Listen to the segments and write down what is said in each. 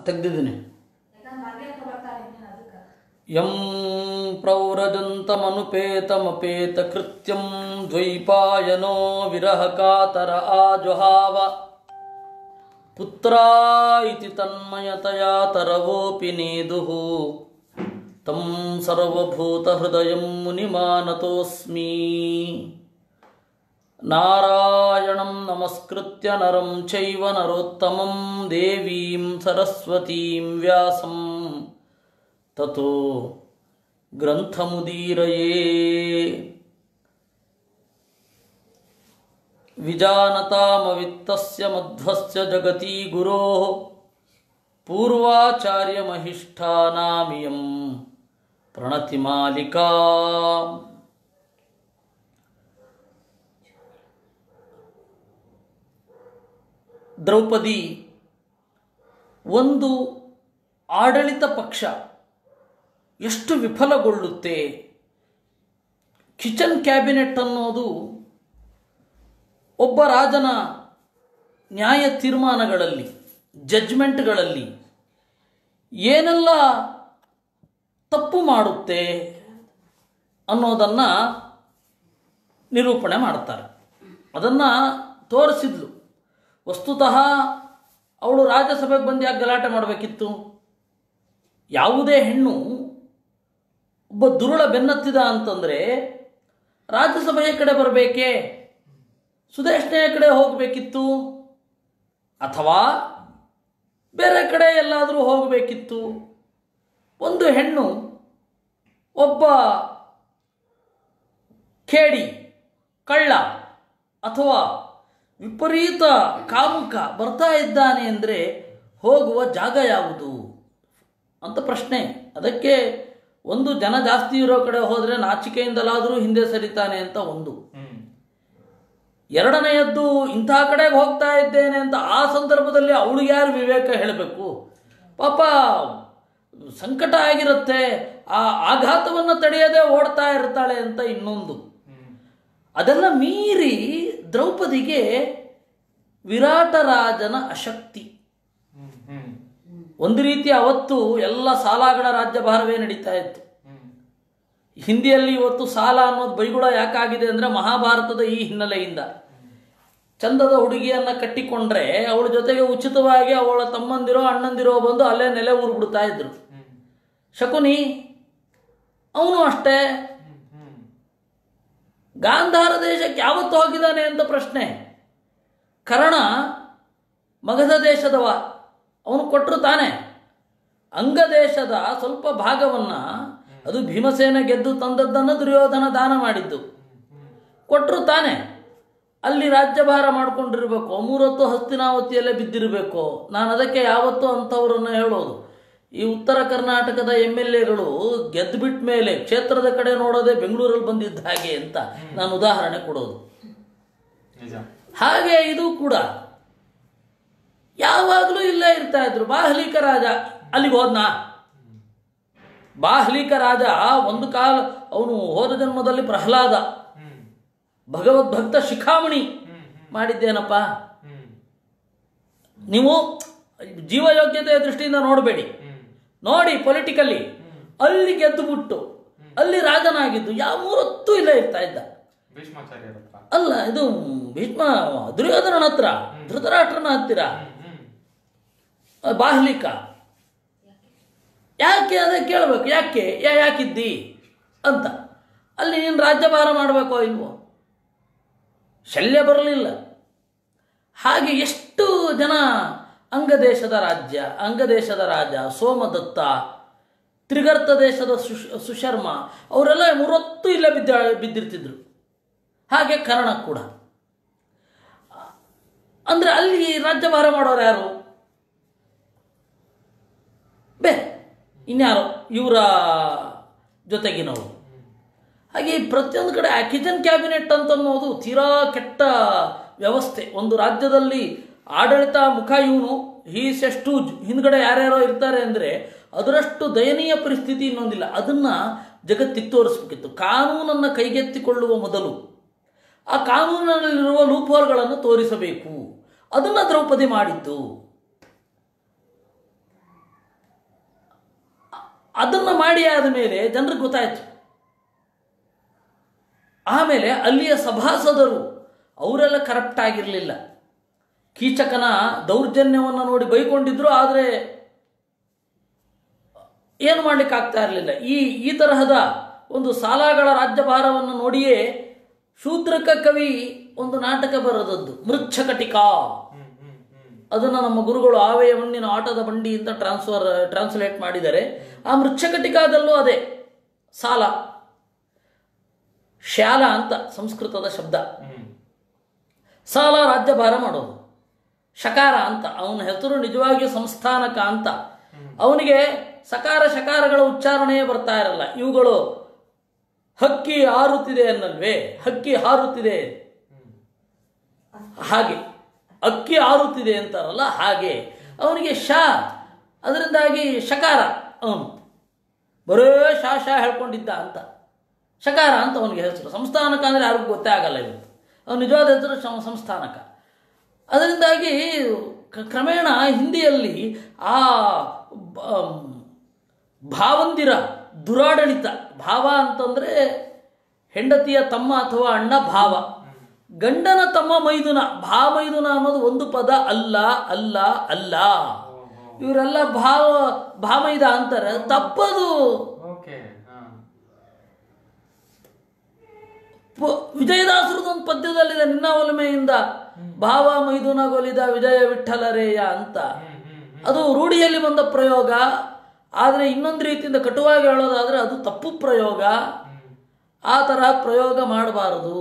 ತೆಗೆದಿದ್ದೀನಿ. M ಪ್ರವ್ರಜಂತಮನುಪೇತಮಪೇತ ಕೃತ್ಯಂ ದ್ವೈಪಾಯನೋ ವಿರಹ ಕಾತರ ಆಜುಹಾವ ಪುತ್ರಾ ಇತಿ ತನ್ಮಯತಯಾ ತರವೋಪಿ ನೇದುಃ ತಂ ಸರ್ವಭೂತಹೃದಯಂ ಮುನಿಮಾನತೋಸ್ಮಿ. ನಾರಾಯಣಂ ನಮಸ್ಕೃತ್ಯ ನರಂ ಚೈವ ನರೋತ್ತಮಂ ದೇವೀಂ ಸರಸ್ವತೀಂ ವ್ಯಾಸಂ ತತೋ ಗ್ರಂಥಮುದೀರಯೇ. ವಿಜಾನತಾಮವಿತ್ತಸ್ಯ ಮಧ್ವಸ್ಯ ಜಗತಿ ಗುರೋಃ ಪೂರ್ವಾಚಾರ್ಯಮಹಿಷ್ಠಾನಾಮಿಯಂ ಪ್ರಣತಿಮಾಲಿಕಾ. ದ್ರೌಪದಿ ಒಂದು ಆಡಳಿತ ಪಕ್ಷ ಎಷ್ಟು ವಿಫಲಗೊಳ್ಳುತ್ತೆ. ಕಿಚನ್ ಕ್ಯಾಬಿನೆಟ್ ಅನ್ನೋದು ಒಬ್ಬ ರಾಜನ ನ್ಯಾಯ ತೀರ್ಮಾನಗಳಲ್ಲಿ ಜಡ್ಜ್ಮೆಂಟ್ಗಳಲ್ಲಿ ಏನೆಲ್ಲ ತಪ್ಪು ಮಾಡುತ್ತೆ ಅನ್ನೋದನ್ನು ನಿರೂಪಣೆ ಮಾಡ್ತಾರೆ. ಅದನ್ನು ತೋರಿಸಿದ್ಲು. ವಸ್ತುತಃ ಅವಳು ರಾಜ್ಯಸಭೆಗೆ ಬಂದು ಯಾಕೆ ಗಲಾಟೆ ಮಾಡಬೇಕಿತ್ತು? ಯಾವುದೇ ಹೆಣ್ಣು ಒಬ್ಬ ದುರುಳ ಬೆನ್ನತ್ತಿದ ಅಂತಂದರೆ ರಾಜ್ಯಸಭೆಯ ಕಡೆ ಬರಬೇಕೇ, ಸುದೇಶ್ನೆಯ ಕಡೆ ಹೋಗಬೇಕಿತ್ತು, ಅಥವಾ ಬೇರೆ ಕಡೆ ಎಲ್ಲಾದರೂ ಹೋಗಬೇಕಿತ್ತು. ಒಂದು ಹೆಣ್ಣು ಒಬ್ಬ ಕೇಡಿ, ಕಳ್ಳ ಅಥವಾ ವಿಪರೀತ ಕಾಮುಕ ಬರ್ತಾ ಇದ್ದಾನೆ ಅಂದರೆ ಹೋಗುವ ಜಾಗ ಯಾವುದು ಅಂತ ಪ್ರಶ್ನೆ. ಅದಕ್ಕೆ ಒಂದು ಜನ ಜಾಸ್ತಿ ಇರೋ ಕಡೆ ಹೋದರೆ ನಾಚಿಕೆಯಿಂದಲಾದರೂ ಹಿಂದೆ ಸರಿತಾನೆ ಅಂತ ಒಂದು. ಎರಡನೆಯದ್ದು, ಇಂಥ ಕಡೆಗೆ ಹೋಗ್ತಾ ಇದ್ದೇನೆ ಅಂತ ಆ ಸಂದರ್ಭದಲ್ಲಿ ಅವಳಿಗೆ ಯಾರು ವಿವೇಕ ಹೇಳಬೇಕು? ಪಾಪ ಸಂಕಟ ಆಗಿರುತ್ತೆ, ಆ ಆಘಾತವನ್ನು ತಡೆಯದೆ ಓಡ್ತಾ ಇರ್ತಾಳೆ ಅಂತ ಇನ್ನೊಂದು. ಅದೆಲ್ಲ ಮೀರಿ ದ್ರೌಪದಿಗೆ ವಿರಾಟ ರಾಜನ ಅಶಕ್ತಿ. ಒಂದು ರೀತಿ ಅವತ್ತು ಎಲ್ಲ ಸಾಲಗಳ ರಾಜ್ಯಭಾರವೇ ನಡೀತಾ ಇತ್ತು. ಹಿಂದಿಯಲ್ಲಿ ಇವತ್ತು ಸಾಲ ಅನ್ನೋದು ಬೈಗುಳ ಯಾಕಾಗಿದೆ ಅಂದರೆ ಮಹಾಭಾರತದ ಈ ಹಿನ್ನೆಲೆಯಿಂದ. ಚಂದದ ಹುಡುಗಿಯನ್ನು ಕಟ್ಟಿಕೊಂಡ್ರೆ ಅವಳ ಜೊತೆಗೆ ಉಚಿತವಾಗಿ ಅವಳ ತಮ್ಮಂದಿರೋ ಅಣ್ಣಂದಿರೋ ಬಂದು ಅಲ್ಲೇ ನೆಲೆ ಊರ್ಬಿಡ್ತಾ ಇದ್ರು. ಶಕುನಿ ಅವನು ಅಷ್ಟೇ. ಗಾಂಧಾರ ದೇಶಕ್ಕೆ ಯಾವತ್ತು ಹೋಗಿದ್ದಾನೆ ಅಂತ ಪ್ರಶ್ನೆ. ಕರ್ಣ ಮಗಧ ದೇಶದವ, ಅವನು ಕೊಟ್ಟರು ತಾನೆ. ಅಂಗ ದೇಶದ ಸ್ವಲ್ಪ ಭಾಗವನ್ನು, ಅದು ಭೀಮಸೇನ ಗೆದ್ದು ತಂದದ್ದನ್ನು ದುರ್ಯೋಧನ ದಾನ ಮಾಡಿದ್ದು, ಕೊಟ್ಟರು ತಾನೆ. ಅಲ್ಲಿ ರಾಜ್ಯಭಾರ ಮಾಡಿಕೊಂಡಿರಬೇಕು, 3 ಹೊತ್ತು ಹಸ್ತಿನಾವತಿಯಲ್ಲೇ ಬಿದ್ದಿರಬೇಕು. ನಾನು ಅದಕ್ಕೆ ಯಾವತ್ತೂ ಅಂಥವ್ರನ್ನು ಹೇಳೋದು, ಈ ಉತ್ತರ ಕರ್ನಾಟಕದ MLAಗಳು ಗೆದ್ದುಬಿಟ್ಟ ಮೇಲೆ ಕ್ಷೇತ್ರದ ಕಡೆ ನೋಡೋದೇ ಬೆಂಗಳೂರಲ್ಲಿ ಬಂದಿದ್ದ ಹಾಗೆ ಅಂತ ನಾನು ಉದಾಹರಣೆ ಕೊಡೋದು. ಹಾಗೆ ಇದು ಕೂಡ ಯಾವಾಗಲೂ ಇಲ್ಲೇ ಇರ್ತಾ ಇದ್ರು. ಬಾಹ್ಲಿಕ ರಾಜ ಅಲ್ಲಿಗೆ ಹೋದ್ನಾ? ಬಾಹ್ಲಿಕ ರಾಜ ಒಂದು ಕಾಲ ಅವನು ಹೋದ ಜನ್ಮದಲ್ಲಿ ಪ್ರಹ್ಲಾದ, ಭಗವದ್ಭಕ್ತ ಶಿಖಾಮಣಿ ಮಾಡಿದ್ದೇನಪ್ಪ. ನೀವು ಜೀವಯೋಗ್ಯತೆಯ ದೃಷ್ಟಿಯಿಂದ ನೋಡಬೇಡಿ, ನೋಡಿ ಪೊಲಿಟಿಕಲಿ. ಅಲ್ಲಿ ಗೆದ್ದುಬಿಟ್ಟು ಅಲ್ಲಿ ರಾಜನಾಗಿದ್ದು ಯಾವ 3 ಹೊತ್ತು ಇಲ್ಲೇ ಇರ್ತಾ ಇದ್ದ. ಅಲ್ಲ, ಇದು ಭೀಷ್ಮ ದುರ್ಯೋಧನನ ಹತ್ರ, ಧೃತರಾಷ್ಟ್ರನ ಹತ್ತಿರ ಬಾಹ್ಲಿಕ. ಯಾಕೆ ಅದೇ ಕೇಳಬೇಕು, ಯಾಕಿದ್ದಿ ಅಂತ. ಅಲ್ಲಿ ನೀನು ರಾಜ್ಯಭಾರ ಮಾಡಬೇಕೋ ಇಲ್ವೋ? ಶಲ್ಯ ಬರಲಿಲ್ಲ. ಹಾಗೆ ಎಷ್ಟು ಜನ ಅಂಗದೇಶದ ರಾಜ ಸೋಮದತ್ತ, ತ್ರಿಗರ್ತ ದೇಶದ ಸುಶರ್ಮ, ಅವರೆಲ್ಲ 3 ಹೊತ್ತು ಇಲ್ಲೇ ಬಿದ್ದಿರ್ತಿದ್ರು. ಹಾಗೆ ಕರ್ಣ ಕೂಡ. ಅಂದರೆ ಅಲ್ಲಿ ರಾಜ್ಯಭಾರ ಮಾಡೋರು ಯಾರು? ಇನ್ಯಾರೋ ಇವರ ಜೊತೆಗಿನವರು. ಹಾಗೆ ಪ್ರತಿಯೊಂದು ಕಡೆ ಕಿಚನ್ ಕ್ಯಾಬಿನೆಟ್ ಅಂತನ್ನೋದು ತೀರಾ ಕೆಟ್ಟ ವ್ಯವಸ್ಥೆ. ಒಂದು ರಾಜ್ಯದಲ್ಲಿ ಆಡಳಿತ ಮುಖ ಇವನು, ಹೀಸ್ ಎ ಸ್ಟೂಜ್, ಹಿಂದ್ಗಡೆ ಯಾರ್ಯಾರೋ ಇರ್ತಾರೆ ಅಂದರೆ ಅದರಷ್ಟು ದಯನೀಯ ಪರಿಸ್ಥಿತಿ ಇನ್ನೊಂದಿಲ್ಲ. ಅದನ್ನು ಜಗತ್ತಿಗೆ ತೋರಿಸ್ಬೇಕಿತ್ತು. ಕಾನೂನನ್ನು ಕೈಗೆತ್ತಿಕೊಳ್ಳುವ ಮೊದಲು ಆ ಕಾನೂನಿನಲ್ಲಿರುವ ಲೂಪ್ ಹೋಲ್ಗಳನ್ನು ತೋರಿಸಬೇಕು. ಅದನ್ನು ದ್ರೌಪದಿ ಮಾಡಿದ್ದು. ಅದನ್ನು ಮಾಡಿ ಆದ ಮೇಲೆ ಜನರಿಗೆ ಗೊತ್ತಾಯಿತು. ಆಮೇಲೆ ಅಲ್ಲಿಯ ಸಭಾಸದರು ಅವರೆಲ್ಲ ಕರಪ್ಟ್ ಆಗಿರಲಿಲ್ಲ. ಕೀಚಕನ ದೌರ್ಜನ್ಯವನ್ನು ನೋಡಿ ಬೈಕೊಂಡಿದ್ರು, ಆದರೆ ಏನು ಮಾಡಲಿಕ್ಕಾಗ್ತಾ ಇರಲಿಲ್ಲ. ಈ ತರಹದ ಒಂದು ಸಾಲಾಗಳ ರಾಜ್ಯಭಾರವನ್ನು ನೋಡಿಯೇ ಶೂದ್ರಕ ಕವಿ ಒಂದು ನಾಟಕ ಬರೆದದ್ದು ಮೃಚ್ಛಕಟಿಕಾ. ಅದನ್ನು ನಮ್ಮ ಗುರುಗಳು ಆವೆಯ ಮಣ್ಣಿನ ಆಟದ ಬಂಡಿಯಿಂದ ಟ್ರಾನ್ಸ್ಲೇಟ್ ಮಾಡಿದ್ದಾರೆ. ಆ ಮೃಚ್ಛಕಟಿಕಾದಲ್ಲೂ ಅದೇ ಸಾಲ, ಶ್ಯಾಲ ಅಂತ ಸಂಸ್ಕೃತದ ಶಬ್ದ. ಸಾಲ ರಾಜ್ಯಭಾರ ಮಾಡೋದು. ಶಕಾರ ಅಂತ ಅವನ ಹೆಸರು ನಿಜವಾಗಿಯೂ ಸಂಸ್ಥಾನಕ ಅಂತ. ಅವನಿಗೆ ಸಕಾರ ಶಕಾರಗಳ ಉಚ್ಚಾರಣೆಯೇ ಬರ್ತಾ ಇರಲ್ಲ. ಇವುಗಳು ಹಕ್ಕಿ ಹಾರುತ್ತಿದೆ ಅನ್ನಲ್ವೇ, ಹಕ್ಕಿ ಹಾರುತ್ತಿದೆ ಹಾಗೆ, ಅಕ್ಕಿ ಹಾರುತ್ತಿದೆ ಅಂತಾರಲ್ಲ ಹಾಗೆ ಅವನಿಗೆ ಶಾ, ಅದರಿಂದಾಗಿ ಶಕಾರ, ಅವನು ಬರೇ ಶಾ ಹೇಳ್ಕೊಂಡಿದ್ದ ಅಂತ ಶಕಾರ ಅಂತ ಅವನಿಗೆ ಹೆಸರು. ಸಂಸ್ಥಾನಕ ಅಂದರೆ ಯಾರಿಗೂ ಗೊತ್ತೇ ಆಗಲ್ಲ ಇವತ್ತು. ಅವನು ನಿಜವಾದ ಹೆಸರು ಸಂಸ್ಥಾನಕ. ಅದರಿಂದಾಗಿ ಕ್ರಮೇಣ ಹಿಂದಿಯಲ್ಲಿ ಆ ಭಾವಂದಿರ ದುರಾಡಳಿತ, ಭಾವ ಅಂತಂದರೆ ಹೆಂಡತಿಯ ತಮ್ಮ ಅಥವಾ ಅಣ್ಣ ಭಾವ, ಗಂಡನ ತಮ್ಮ ಮೈದುನ, ಮೈದುನ ಅನ್ನೋದು ಒಂದು ಪದ ಅಲ್ಲ ಅಲ್ಲ ಅಲ್ಲ. ಇವರೆಲ್ಲ ಭಾಮೈದ ಅಂತಾರೆ, ತಪ್ಪದು. ವಿಜಯದಾಸರದೊಂದು ಪದ್ಯದಲ್ಲಿದೆ, ನಿನ್ನ ಒಲಮೆಯಿಂದ ಭಾವ ಮೈದುನ ಗೊಲಿದ ವಿಜಯ ವಿಠಲರೇಯ ಅಂತ. ಅದು ರೂಢಿಯಲ್ಲಿ ಬಂದ ಪ್ರಯೋಗ. ಆದರೆ ಇನ್ನೊಂದು ರೀತಿಯಿಂದ ಕಟುವಾಗಿ ಹೇಳೋದಾದರೆ ಅದು ತಪ್ಪು ಪ್ರಯೋಗ. ಆ ತರಹ ಪ್ರಯೋಗ ಮಾಡಬಾರದು.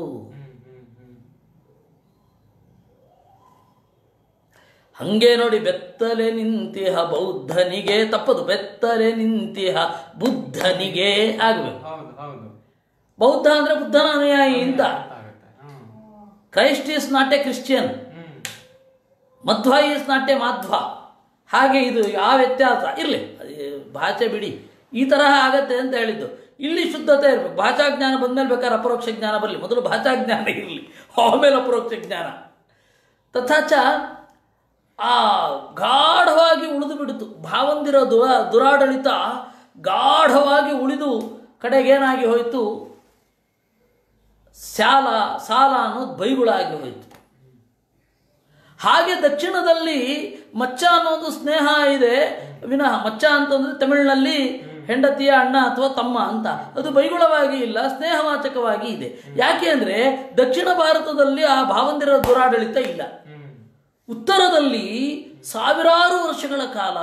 ಹಂಗೆ ನೋಡಿ, ಬೆತ್ತಲೆ ನಿಂತಿಹ ಬೌದ್ಧನಿಗೆ, ತಪ್ಪದು, ಬೆತ್ತಲೆ ನಿಂತಿಹ ಬುದ್ಧನಿಗೆ ಆಗಬೇಕು. ಬೌದ್ಧ ಅಂದ್ರೆ ಬುದ್ಧನ ಅನುಯಾಯಿ ಅಂತ. Christ is not A Christian, Madhva is not A Madhva. ಹಾಗೆ ಇದು ಯಾವ ವ್ಯತ್ಯಾಸ ಇರಲಿ, ಭಾಷೆ ಬಿಡಿ, ಈ ತರಹ ಆಗತ್ತೆ ಅಂತ ಹೇಳಿದ್ದು. ಇಲ್ಲಿ ಶುದ್ಧತೆ ಇರಬೇಕು. ಭಾಷಾಜ್ಞಾನ ಬಂದ್ಮೇಲೆ ಬೇಕಾದ್ರೆ ಅಪರೋಕ್ಷ ಜ್ಞಾನ ಬರಲಿ, ಮೊದಲು ಭಾಷಾಜ್ಞಾನ ಇರಲಿ, ಆಮೇಲೆ ಅಪರೋಕ್ಷ ಜ್ಞಾನ. ತಥಾಚ ಆ ಗಾಢವಾಗಿ ಉಳಿದು ಬಿಡಿತು ಭಾವಂದಿರ ದುರಾಡಳಿತ, ಗಾಢವಾಗಿ ಉಳಿದು ಕಡೆಗೇನಾಗಿ ಹೋಯಿತು, ಸಾಲ ಅನ್ನೋದು ಬೈಗುಳಾಗಿ ಹೋಯಿತು. ಹಾಗೆ ದಕ್ಷಿಣದಲ್ಲಿ ಮಚ್ಚ ಅನ್ನೋದು ಸ್ನೇಹ ಇದೆ ವಿನಃ, ಮಚ್ಚ ಅಂತಂದ್ರೆ ತಮಿಳಿನಲ್ಲಿ ಹೆಂಡತಿಯ ಅಣ್ಣ ಅಥವಾ ತಮ್ಮ ಅಂತ, ಅದು ಬೈಗುಳವಾಗಿ ಇಲ್ಲ, ಸ್ನೇಹವಾಚಕವಾಗಿ ಇದೆ. ಯಾಕೆ ಅಂದರೆ ದಕ್ಷಿಣ ಭಾರತದಲ್ಲಿ ಆ ಭಾವಂದಿರ ದುರಾಡಳಿತ ಇಲ್ಲ. ಉತ್ತರದಲ್ಲಿ ಸಾವಿರಾರು ವರ್ಷಗಳ ಕಾಲ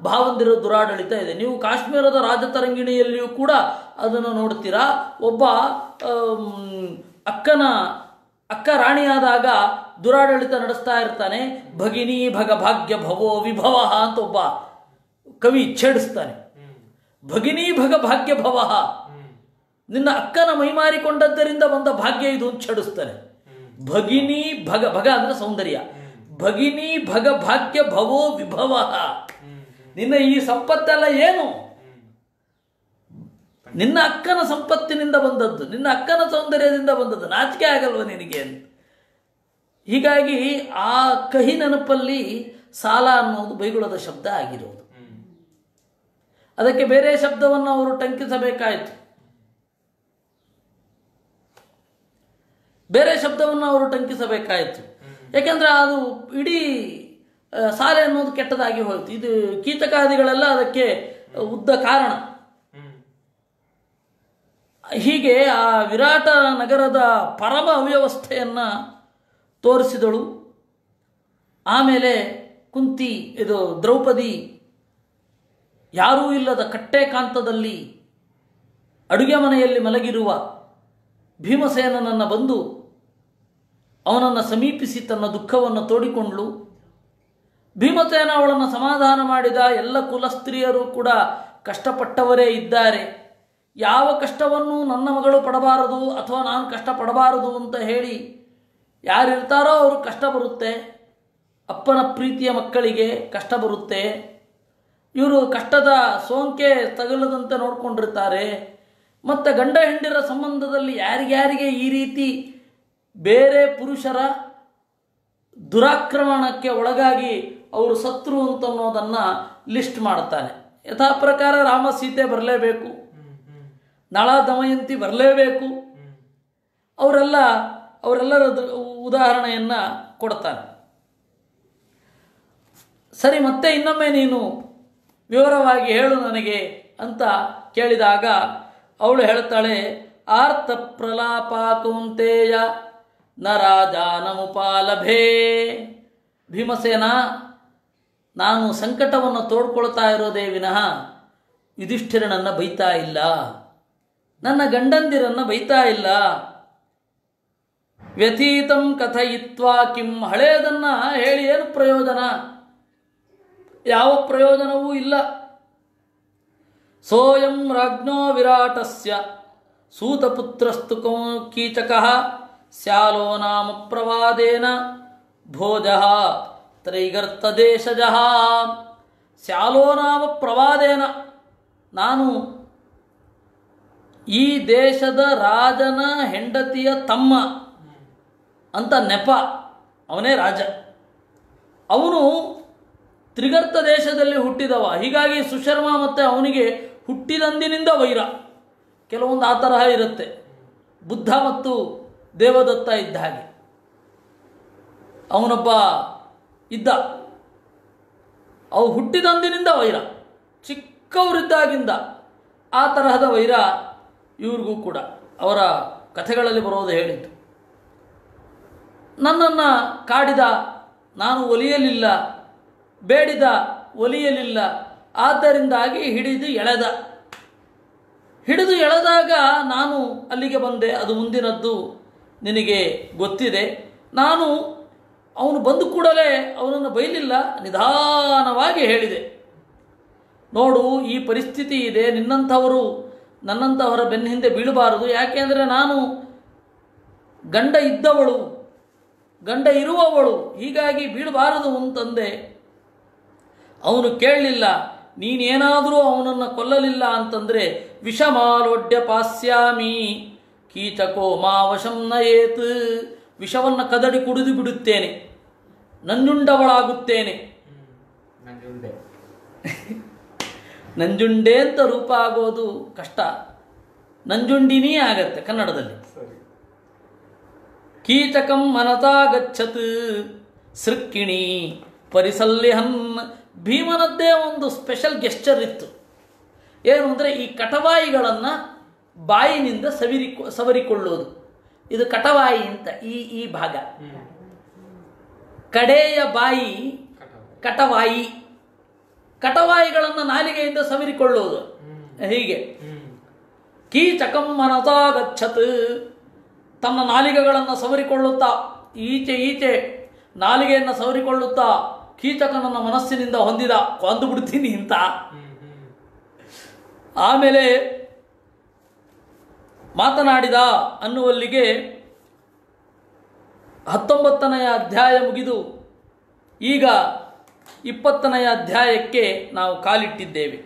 ಭಾವಂದಿರ ದುರಾಡಳಿತ ಇದೆ. ನೀವು ಕಾಶ್ಮೀರದ ರಾಜತರಂಗಿಣಿಯಲ್ಲಿಯೂ ಕೂಡ ಅದನ್ನು ನೋಡ್ತೀರಾ. ಒಬ್ಬ ಅಕ್ಕ ರಾಣಿಯಾದಾಗ ದುರಾಡಳಿತ ನಡೆಸ್ತಾ ಇರ್ತಾನೆ. ಭಗಿನಿ ಭಗ ಭಾಗ್ಯ ಭವೋ ವಿಭವ ಅಂತ ಒಬ್ಬ ಕವಿ ಛೇಡಿಸ್ತಾನೆ. ಭಗಿನಿ ಭಗ ಭಾಗ್ಯ ಭವ, ನಿನ್ನ ಅಕ್ಕನ ಮೈಮಾರಿಕೊಂಡದ್ದರಿಂದ ಬಂದ ಭಾಗ್ಯ ಇದು ಅಂತ ಛೇಡಿಸ್ತಾನೆ. ಭಗಿನಿ ಭಗ ಅಂದ್ರೆ ಸೌಂದರ್ಯ, ಭಗಿನಿ ಭಗ ಭಾಗ್ಯ ಭವೋ ವಿಭವ, ನಿನ್ನ ಈ ಸಂಪತ್ತೆಲ್ಲ ಏನು? ನಿನ್ನ ಅಕ್ಕನ ಸಂಪತ್ತಿನಿಂದ ಬಂದದ್ದು, ನಿನ್ನ ಅಕ್ಕನ ಸೌಂದರ್ಯದಿಂದ ಬಂದದ್ದು, ನಾಚಿಕೆ ಆಗಲ್ವ ನಿನಗೆ ಅಂತ. ಹೀಗಾಗಿ ಆ ಕಹಿ ನೆನಪಲ್ಲಿ ಸಾಲ ಅನ್ನೋದು ಬೈಗುಳದ ಶಬ್ದ ಆಗಿರೋದು. ಅದಕ್ಕೆ ಬೇರೆ ಶಬ್ದವನ್ನು ಅವರು ಟಂಕಿಸಬೇಕಾಯಿತು. ಯಾಕೆಂದ್ರೆ ಅದು ಇಡೀ ಸಾಲೆ ಅನ್ನೋದು ಕೆಟ್ಟದಾಗಿ ಹೋಯಿತು. ಇದು ಕೀಚಕಾದಿಗಳೆಲ್ಲ ಅದಕ್ಕೆ ಉದ್ದ ಕಾರಣ. ಹೀಗೆ ಆ ವಿರಾಟ ನಗರದ ಪರಮ ಅವ್ಯವಸ್ಥೆಯನ್ನು ತೋರಿಸಿದಳು. ಆಮೇಲೆ ಕುಂತಿ, ದ್ರೌಪದಿ ಯಾರೂ ಇಲ್ಲದ ಕಟ್ಟೆ ಕಾಂತದಲ್ಲಿ ಅಡುಗೆ ಮನೆಯಲ್ಲಿ ಮಲಗಿರುವ ಭೀಮಸೇನನನ್ನು ಬಂದು ಅವನನ್ನು ಸಮೀಪಿಸಿ ತನ್ನ ದುಃಖವನ್ನು ತೋಡಿಕೊಂಡಳು. ಭೀಮಸೇನ ಅವಳನ್ನು ಸಮಾಧಾನ ಮಾಡಿದ. ಎಲ್ಲ ಕುಲಸ್ತ್ರೀಯರು ಕೂಡ ಕಷ್ಟಪಟ್ಟವರೇ ಇದ್ದಾರೆ, ಯಾವ ಕಷ್ಟವನ್ನು ನನ್ನ ಮಗಳು ಪಡಬಾರದು ಅಥವಾ ನಾನು ಕಷ್ಟಪಡಬಾರದು ಅಂತ ಹೇಳಿ ಯಾರಿರ್ತಾರೋ ಅವ್ರಿಗೆ ಕಷ್ಟ ಬರುತ್ತೆ. ಅಪ್ಪನ ಪ್ರೀತಿಯ ಮಕ್ಕಳಿಗೆ ಕಷ್ಟ ಬರುತ್ತೆ. ಇವರು ಕಷ್ಟದ ಸೋಂಕೆ ತಗಲದಂತೆ ನೋಡ್ಕೊಂಡಿರ್ತಾರೆ. ಮತ್ತು ಗಂಡ ಹೆಂಡಿರ ಸಂಬಂಧದಲ್ಲಿ ಯಾರಿಗ್ಯಾರಿಗೆ ಈ ರೀತಿ ಬೇರೆ ಪುರುಷರ ದುರಾಕ್ರಮಣಕ್ಕೆ ಒಳಗಾಗಿ ಅವರು ಸತ್ರು ಅಂತನ್ನೋದನ್ನು ಲಿಸ್ಟ್ ಮಾಡ್ತಾನೆ. ಯಥಾ ಪ್ರಕಾರ ರಾಮ ಸೀತೆ ಬರಲೇಬೇಕು, ನಳ ದಮಯಂತಿ ಬರಲೇಬೇಕು. ಅವರೆಲ್ಲರ ಉದಾಹರಣೆಯನ್ನು ಕೊಡ್ತಾನೆ. ಸರಿ, ಮತ್ತೆ ಇನ್ನೊಮ್ಮೆ ನೀನು ವಿವರವಾಗಿ ಹೇಳು ನನಗೆ ಅಂತ ಕೇಳಿದಾಗ ಅವಳು ಹೇಳ್ತಾಳೆ, ಆರ್ತ ಪ್ರಲಾಪ ಕೌಂತೆಯ ನ ರಾಜಾನಮುಪಾಲಭೇ. ಭೀಮಸೇನ, ನಾನು ಸಂಕಟವನ್ನು ತೋಡ್ಕೊಳ್ತಾ ಇರೋದೇ ವಿನಃ ಯುಧಿಷ್ಠಿರನನ್ನು ಬೈತಾ ಇಲ್ಲ, ನನ್ನ ಗಂಡಂದಿರನ್ನು ಬೈತಾ ಇಲ್ಲ. ವ್ಯತೀತಂ ಕಥಯಿತ್ವಾ ಕಿಂ, ಹಳೆಯದನ್ನು ಹೇಳಿ ಏನು ಪ್ರಯೋಜನ? ಯಾವ ಪ್ರಯೋಜನವೂ ಇಲ್ಲ. ಸೋಯಂ ರಾಜ್ಞೋ ವಿರಾಟಸ್ಯ ಸೂತಪುತ್ರಸ್ತು ಕೀಚಕಃ ಸ್ಯಾಲೋ ನಾಮ ಪ್ರವಾದೇನ ಭೋಜಃ ತ್ರೈಗರ್ತದೇಶಜಃ. ಸ್ಯಾಲೋ ನಾಮ ಪ್ರವಾದೇನ, ನಾನು ಈ ದೇಶದ ರಾಜನ ಹೆಂಡತಿಯ ತಮ್ಮ ಅಂತ ನೆಪ, ಅವನೇ ರಾಜ. ಅವನು ತ್ರಿಗರ್ತ ದೇಶದಲ್ಲಿ ಹುಟ್ಟಿದವ. ಹೀಗಾಗಿ ಸುಶರ್ಮ ಮತ್ತು ಅವನಿಗೆ ಹುಟ್ಟಿದಂದಿನಿಂದ ವೈರ. ಕೆಲವೊಂದು ಆ ತರಹ ಇರುತ್ತೆ. ಬುದ್ಧ ಮತ್ತು ದೇವದತ್ತ ಇದ್ದ ಹಾಗೆ ಅವನೊಬ್ಬ ಇದ್ದ. ಅವು ಹುಟ್ಟಿದಂದಿನಿಂದ ವೈರ, ಚಿಕ್ಕವರಿದ್ದಾಗಿಂದ ಆ ತರಹದ ವೈರ ಇವ್ರಿಗೂ ಕೂಡ. ಅವರ ಕಥೆಗಳಲ್ಲಿ ಬರೋದು ಹೇಳಿದ್ದು, ನನ್ನನ್ನು ಕಾಡಿದ, ನಾನು ಒಲಿಯಲಿಲ್ಲ, ಬೇಡಿದ ಒಲಿಯಲಿಲ್ಲ, ಆದ್ದರಿಂದಾಗಿ ಹಿಡಿದು ಎಳೆದಾಗ ನಾನು ಅಲ್ಲಿಗೆ ಬಂದೆ. ಅದು ಮುಂದಿನದ್ದು ನಿನಗೆ ಗೊತ್ತಿದೆ. ನಾನು ಅವನು ಬಂದ ಕೂಡಲೇ ಅವನನ್ನು ಬೈಲಿಲ್ಲ, ನಿಧಾನವಾಗಿ ಹೇಳಿದೆ, ನೋಡು ಈ ಪರಿಸ್ಥಿತಿ ಇದೆ, ನಿನ್ನಂಥವರು ನನ್ನಂಥವರ ಬೆನ್ನ ಹಿಂದೆ ಬೀಳಬಾರದು. ಯಾಕೆಂದರೆ ನಾನು ಗಂಡ ಇದ್ದವಳು, ಗಂಡ ಇರುವವಳು, ಹೀಗಾಗಿ ಬೀಳಬಾರದು ಅಂತಂದೆ. ಅವನು ಕೇಳಲಿಲ್ಲ. ನೀನೇನಾದರೂ ಅವನನ್ನು ಕೊಲ್ಲಲಿಲ್ಲ ಅಂತಂದರೆ ವಿಷಮಾಲೋಡ್ಯ ಪಾಸ್ಯಾಮಿ ಕೀಚಕೋ ಮಾವಶಂ ನಯೇತ್, ವಿಷವನ್ನು ಕದಡಿ ಕುಡಿದು ಬಿಡುತ್ತೇನೆ, ನಂಜುಂಡವಳಾಗುತ್ತೇನೆ. ನಂಜುಂಡೆ ಅಂತ ರೂಪ ಆಗೋದು ಕಷ್ಟ, ನಂಜುಂಡಿನೇ ಆಗತ್ತೆ ಕನ್ನಡದಲ್ಲಿ. ಕೀಚಕಂ ಮನತಾ ಗಚ್ಚತ್ ಸೃಕ್ಕಿಣಿ ಪರಿಸಲ್ಯಹನ್. ಭೀಮನದ್ದೇ ಒಂದು ಸ್ಪೆಷಲ್ ಗೆಸ್ಚರ್ ಇತ್ತು. ಏನು ಅಂದರೆ ಈ ಕಟವಾಯಿಗಳನ್ನು ಬಾಯಿನಿಂದ ಸವರಿಕೊಳ್ಳೋದು. ಇದು ಕಟವಾಯಿ ಅಂತ ಈ ಭಾಗ, ಕಡೆಯ ಬಾಯಿ ಕಟವಾಯಿ. ಕಟವಾಯಿಗಳನ್ನು ನಾಲಿಗೆಯಿಂದ ಸವರಿಕೊಳ್ಳುವುದು ಹೀಗೆ. ಕೀಚಕಂ ಮನತಾ ಗಚ್ಚತ್, ತನ್ನ ನಾಲಿಗೆಗಳನ್ನು ಸವರಿಕೊಳ್ಳುತ್ತಾ ಈಚೆ ನಾಲಿಗೆಯನ್ನು ಸವರಿಕೊಳ್ಳುತ್ತಾ ಕೀಚಕನನ್ನು ಮನಸ್ಸಿನಿಂದ ಹೊಂದಿದ, ಕೊಂದು ಬಿಡ್ತೀನಿ ಅಂತ. ಆಮೇಲೆ ಮಾತನಾಡಿದ ಅನ್ನುವಲ್ಲಿಗೆ 19ನೇ ಅಧ್ಯಾಯ ಮುಗಿದು ಈಗ 20ನೇ ಅಧ್ಯಾಯಕ್ಕೆ ನಾವು ಕಾಲಿಟ್ಟಿದ್ದೇವೆ.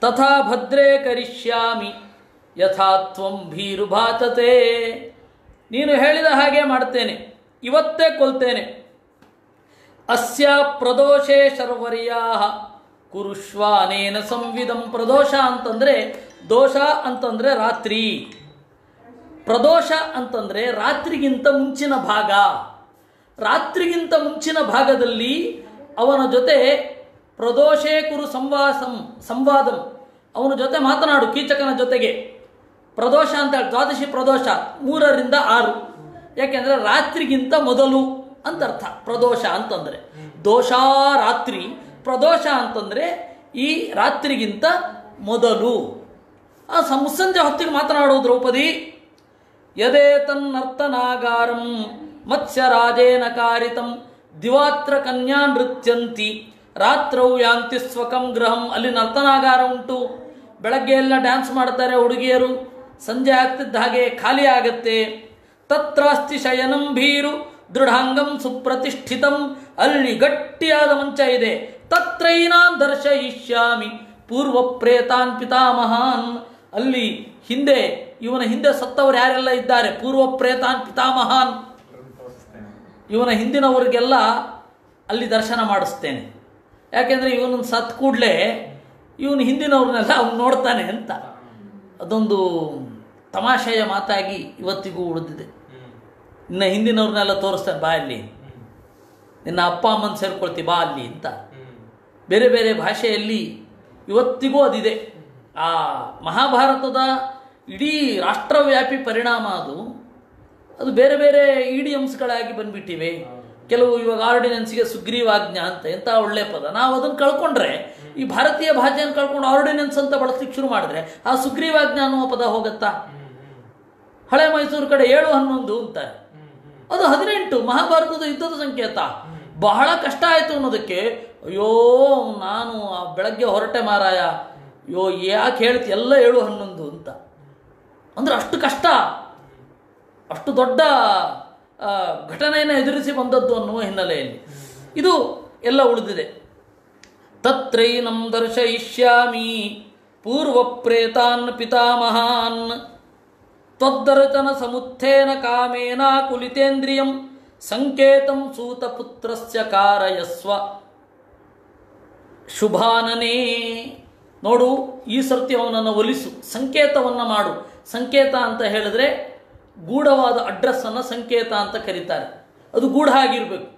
ತಥಾ ಭದ್ರೇ ಕರಿಷ್ಯಾಮಿ ಯಥಾ ತ್ವಂ ಭೀರುಭಾತತೆ. ನೀನು ಹೇಳಿದ ಹಾಗೆ ಮಾಡ್ತೇನೆ, ಇವತ್ತೇ ಕೊಲ್ತೇನೆ. ಅಸ್ಯ ಪ್ರದೋಷೇ ಶರ್ವರ್ಯಾ ಕುರುಷ್ವಾನೇನ ಸಂವಿಧಂ. ಪ್ರದೋಷ ಅಂತಂದರೆ, ದೋಷ ಅಂತಂದರೆ ರಾತ್ರಿ, ಪ್ರದೋಷ ಅಂತಂದರೆ ರಾತ್ರಿಗಿಂತ ಮುಂಚಿನ ಭಾಗ. ರಾತ್ರಿಗಿಂತ ಮುಂಚಿನ ಭಾಗದಲ್ಲಿ ಅವನ ಜೊತೆ ಪ್ರದೋಷೇ ಕುರು ಸಂವಾದಂ, ಅವನ ಜೊತೆ ಮಾತನಾಡು, ಕೀಚಕನ ಜೊತೆಗೆ. ಪ್ರದೋಷ ಅಂತ ಹೇಳಿ ದ್ವಾದಶಿ ಪ್ರದೋಷ 3 ರಿಂದ 6, ಯಾಕೆಂದರೆ ರಾತ್ರಿಗಿಂತ ಮೊದಲು ಅಂತ ಅರ್ಥ. ಪ್ರದೋಷ ಅಂತಂದರೆ ದೋಷ ರಾತ್ರಿ, ಪ್ರದೋಷ ಅಂತಂದರೆ ಈ ರಾತ್ರಿಗಿಂತ ಮೊದಲು. ಮುಸ್ಸಂಜೆ ಹೊತ್ತಿಗೆ ಮಾತನಾಡೋ ದ್ರೌಪದಿ. ಯದೇ ತನ್ನರ್ತನಾಗಾರಂ ಮತ್ಸ್ಯರಾಜೇನ ಕಾರಿತಂ ದಿವಾತ್ರ ಕನ್ಯಾ ನೃತ್ಯಂತಿ ರಾತ್ರೌ ಯಾಂತಿ ಸ್ವಕಂ ಗೃಹಂ. ಅಲ್ಲಿ ನರ್ತನಾಗಾರ ಉಂಟು, ಬೆಳಗ್ಗೆ ಎಲ್ಲ ಡ್ಯಾನ್ಸ್ ಮಾಡ್ತಾರೆ ಹುಡುಗಿಯರು, ಸಂಜೆ ಆಗ್ತಿದ್ದ ಹಾಗೆ ಖಾಲಿ ಆಗತ್ತೆ. ತತ್ರಾಸ್ತಿ ಶಯನಂ ಭೀರು ದೃಢಾಂಗಂ ಸುಪ್ರತಿಷ್ಠಿತಂ. ಅಲ್ಲಿ ಗಟ್ಟಿಯಾದ ಮಂಚ ಇದೆ. ತತ್ರೈನಾನ್ ದರ್ಶಯಿಷ್ಯಾಮಿ ಪೂರ್ವ ಪ್ರೇತಾನ್ ಪಿತಾಮಹಾನ್. ಅಲ್ಲಿ ಹಿಂದೆ, ಇವನ ಹಿಂದೆ ಸತ್ತವರು ಯಾರೆಲ್ಲ ಇದ್ದಾರೆ, ಪೂರ್ವ ಪ್ರೇತಾನ್ ಪಿತಾಮಹಾನ್, ಇವನ ಹಿಂದಿನವರಿಗೆಲ್ಲ ಅಲ್ಲಿ ದರ್ಶನ ಮಾಡಿಸ್ತೇನೆ. ಯಾಕೆಂದರೆ ಇವನನ್ನು ಸತ್ ಕೂಡಲೇ ಇವನು ಹಿಂದಿನವ್ರನ್ನೆಲ್ಲ ಅವ್ನು ನೋಡ್ತಾನೆ ಅಂತ. ಅದೊಂದು ತಮಾಷೆಯ ಮಾತಾಗಿ ಇವತ್ತಿಗೂ ಉಳಿದಿದೆ. ಇನ್ನು ಹಿಂದಿನವ್ರನ್ನೆಲ್ಲ ತೋರಿಸ್ತಾನೆ, ಬಾ ಅಲ್ಲಿ, ನಿನ್ನ ಅಪ್ಪ ಅಮ್ಮನ ಸೇರ್ಕೊಳ್ತಿ ಬಾ ಅಲ್ಲಿ ಅಂತ. ಬೇರೆ ಬೇರೆ ಭಾಷೆಯಲ್ಲಿ ಇವತ್ತಿಗೂ ಅದಿದೆ. ಆ ಮಹಾಭಾರತದ ಇಡೀ ರಾಷ್ಟ್ರವ್ಯಾಪಿ ಪರಿಣಾಮ ಅದು ಬೇರೆ ಬೇರೆ ಇಡಿಯಮ್ಸ್ಗಳಾಗಿ ಬಂದ್ಬಿಟ್ಟಿವೆ. ಕೆಲವು ಇವಾಗ ಆರ್ಡಿನೆನ್ಸ್ಗೆ ಸುಗ್ರೀವಾಜ್ಞಾ ಅಂತ, ಎಂಥ ಒಳ್ಳೆ ಪದ. ನಾವು ಅದನ್ನು ಕಳ್ಕೊಂಡ್ರೆ, ಈ ಭಾರತೀಯ ಭಾಷೆಯನ್ನು ಕಳ್ಕೊಂಡು ಆರ್ಡಿನೆನ್ಸ್ ಅಂತ ಬಳಸ್ಲಿಕ್ಕೆ ಶುರು ಮಾಡಿದ್ರೆ ಆ ಸುಗ್ರೀವಾಜ್ಞಾ ಅನ್ನುವ ಪದ ಹೋಗುತ್ತಾ? ಹಳೆ ಮೈಸೂರು ಕಡೆ 7-11 ಅಂತ, ಅದು 18 ಮಹಾಭಾರತದ ಯುದ್ಧದ ಸಂಕೇತ. ಬಹಳ ಕಷ್ಟ ಆಯಿತು ಅನ್ನೋದಕ್ಕೆ, ಅಯ್ಯೋ ನಾನು ಬೆಳಗ್ಗೆ ಹೊರಟೆ ಮಾರಾಯ, ಅಯ್ಯೋ ಯಾಕೆ ಹೇಳ್ತಿ, ಎಲ್ಲ 7-11 ಅಂತ. ಅಂದರೆ ಅಷ್ಟು ಕಷ್ಟ, ಅಷ್ಟು ದೊಡ್ಡ ಘಟನೆಯನ್ನು ಎದುರಿಸಿ ಬಂದದ್ದು ಅನ್ನುವ ಹಿನ್ನೆಲೆಯಲ್ಲಿ ಇದು ಎಲ್ಲ ಉಳಿದಿದೆ. ತತ್ರೈನಂ ದರ್ಶಯಿಷ್ಯಾಮಿ ಪೂರ್ವ ಪ್ರೇತಾನ್ ಪಿತಾಮಹಾನ್ ತ್ವದ್ದರ್ಶನ ಸಮುತ್ಥೇನ ಕಾಮೇನ ಕುಲಿತೇಂದ್ರಿಯಂ ಸಂಕೇತಂ ಸೂತಪುತ್ರಸ್ಯ ಕಾರಯಸ್ವ ಶುಭಾನನೇ. ನೋಡು, ಈ ಸರ್ತಿ ಅವನನ್ನು ಒಲಿಸು, ಸಂಕೇತವನ್ನು ಮಾಡು. ಸಂಕೇತ ಅಂತ ಹೇಳಿದ್ರೆ ಗೂಢವಾದ ಅಡ್ರೆಸ್ಸನ್ನು ಸಂಕೇತ ಅಂತ ಕರೀತಾರೆ. ಅದು ಗೂಢ ಆಗಿರಬೇಕು.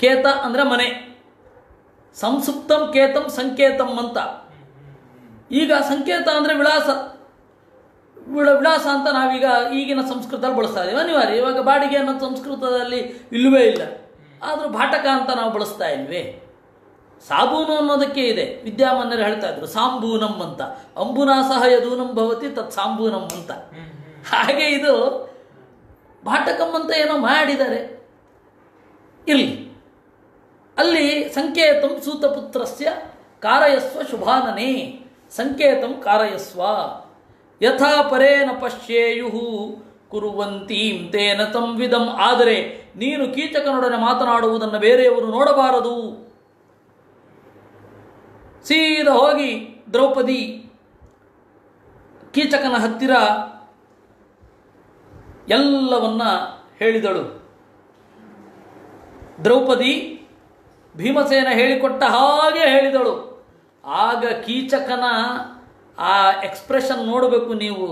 ಕೇತ ಅಂದರೆ ಮನೆ, ಸಂಸುಪ್ತಂ ಕೇತಂ ಸಂಕೇತಂ ಅಂತ. ಈಗ ಸಂಕೇತ ಅಂದರೆ ವಿಳಾಸ, ವಿಳಾಸ ಅಂತ ನಾವೀಗ ಈಗಿನ ಸಂಸ್ಕೃತದಲ್ಲಿ ಬಳಸ್ತಾ ಇದ್ದೀವಿ, ಅನಿವಾರ್ಯ. ಇವಾಗ ಬಾಡಿಗೆ ಅನ್ನೋದು ಸಂಸ್ಕೃತದಲ್ಲಿ ಇಲ್ಲವೇ ಇಲ್ಲ, ಆದರೂ ಭಾಟಕ ಅಂತ ನಾವು ಬಳಸ್ತಾ ಇಲ್ವೇ. ಸಾಬೂನು ಅನ್ನೋದಕ್ಕೆ ಇದೆ, ವಿದ್ಯಾಮಾನ್ಯರು ಹೇಳ್ತಾ ಇದ್ರು ಸಾಂಬೂನಂ ಅಂತ. ಅಂಬುನಾ ಸಹ ಯದೂನಂ ಭವತಿ ತತ್ ಸಾಂಬೂನಂ ಅಂತ. ಹಾಗೆ ಇದು ಭಾಟಕಂ ಅಂತ ಏನೋ ಮಾಡಿದ್ದಾರೆ, ಇರಲಿ. ಅಲ್ಲಿ ಸಂಕೇತಂ ಸೂತಪುತ್ರಸ್ಯ ಕಾರಯಸ್ವ ಶುಭಾನನೇ, ಸಂಕೇತಂ ಕಾರಯಸ್ವ. ಯಥಾ ಪರೇನ ಪಶ್ಯೇಯುಹು ಕುರುವಂತೀಂ ತೇನ ಸಂವಿಧಂ. ಆದರೆ ನೀನು ಕೀಚಕನೊಡನೆ ಮಾತನಾಡುವುದನ್ನು ಬೇರೆಯವರು ನೋಡಬಾರದು. ಸೀದಾ ಹೋಗಿ ದ್ರೌಪದಿ ಕೀಚಕನ ಹತ್ತಿರ ಎಲ್ಲವನ್ನ ಹೇಳಿದಳು. ದ್ರೌಪದಿ ಭೀಮಸೇನ ಹೇಳಿಕೊಟ್ಟ ಹಾಗೆ ಹೇಳಿದಳು. ಆಗ ಕೀಚಕನ ಆ ಎಕ್ಸ್ಪ್ರೆಷನ್ ನೋಡಬೇಕು ನೀವು.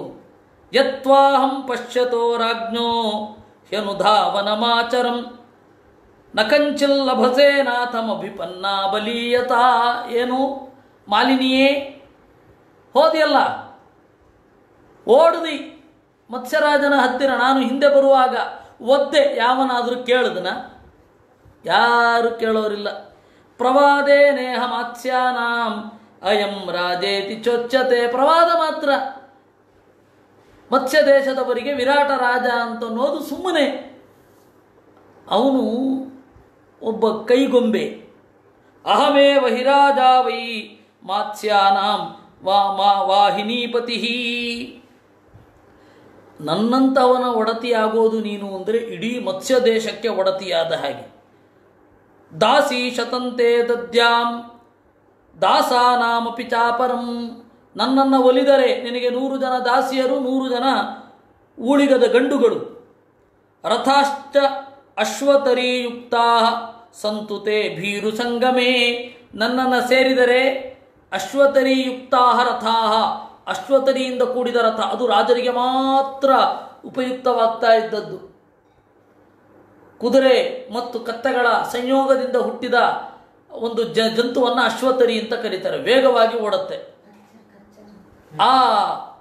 ಯತ್ವಾಹಂ ಪಶ್ಯತೋ ರಾಜ್ಞೋ ಹ್ಯನುಧಾವನಮಾಚರಂ ನಕಂಚಿಲ್ ಲಭಸೇ ನಾಥಮಭಿಪನ್ನ ಬಲೀಯತ. ಏನು ಮಾಲಿನಿಯೇ, ಹೋದಿಯಲ್ಲ, ಓಡುದಿ ಮತ್ಸ್ಯರಾಜನ ಹತ್ತಿರ. ನಾನು ಹಿಂದೆ ಬರುವಾಗ ಒದ್ದೆ, ಯಾವನಾದರೂ ಕೇಳಿದನ? ಯಾರು ಕೇಳೋರಿಲ್ಲ. ಪ್ರವಾದೇ ನೇಹ ಮಾತ್ಸ್ಯಾನಾಂ ಅಯಂ ರಾಜೇತಿ ಚೊಚ್ಚತೆ. ಪ್ರವಾದ ಮಾತ್ರ. ಮತ್ಸ್ಯ ದೇಶದವರಿಗೆ ವಿರಾಟ ರಾಜ ಅಂತ ಅನ್ನೋದು ಸುಮ್ಮನೆ. ಅವನು ಒಬ್ಬ ಕೈಗೊಂಬೆ. ಅಹಮೇವ ಹಿರಾಜ ವೈ ಮಾತ್ಸ್ಯಾನಾಂ ವಾಹಿನೀಪತಿ. ನನ್ನಂಥವನ ಒಡತಿಯಾಗೋದು ನೀನು ಅಂದರೆ ಇಡೀ ಮತ್ಸ್ಯ ದೇಶಕ್ಕೆ ಒಡತಿಯಾದ ಹಾಗೆ. ದಾಸಿ ಶತಂತೆ ದದ್ಯಾಂ ದಾಸಾನಾಮಪಿ ಚಾಪರಂ. ನನ್ನನ್ನು ಒಲಿದರೆ ನಿನಗೆ 100 ಜನ ದಾಸಿಯರು, 100 ಜನ ಊಳಿಗದ ಗಂಡುಗಳು. ರಥಾಶ್ಚ ಅಶ್ವತರೀಯುಕ್ತಾ ಸಂತುತೆ ಭೀರು ಸಂಗಮೇ. ನನ್ನನ್ನು ಸೇರಿದರೆ ಅಶ್ವತರೀಯುಕ್ತಾ ರಥಾ, ಅಶ್ವತರಿಯಿಂದ ಕೂಡಿದ ರಥ. ಅದು ರಾಜರಿಗೆ ಮಾತ್ರ ಉಪಯುಕ್ತವಾಗ್ತಾ ಇದ್ದದ್ದು. ಕುದುರೆ ಮತ್ತು ಕತ್ತೆಗಳ ಸಂಯೋಗದಿಂದ ಹುಟ್ಟಿದ ಒಂದು ಜಂತುವನ್ನು ಅಶ್ವತರಿ ಅಂತ ಕರೀತಾರೆ. ವೇಗವಾಗಿ ಓಡುತ್ತೆ. ಆ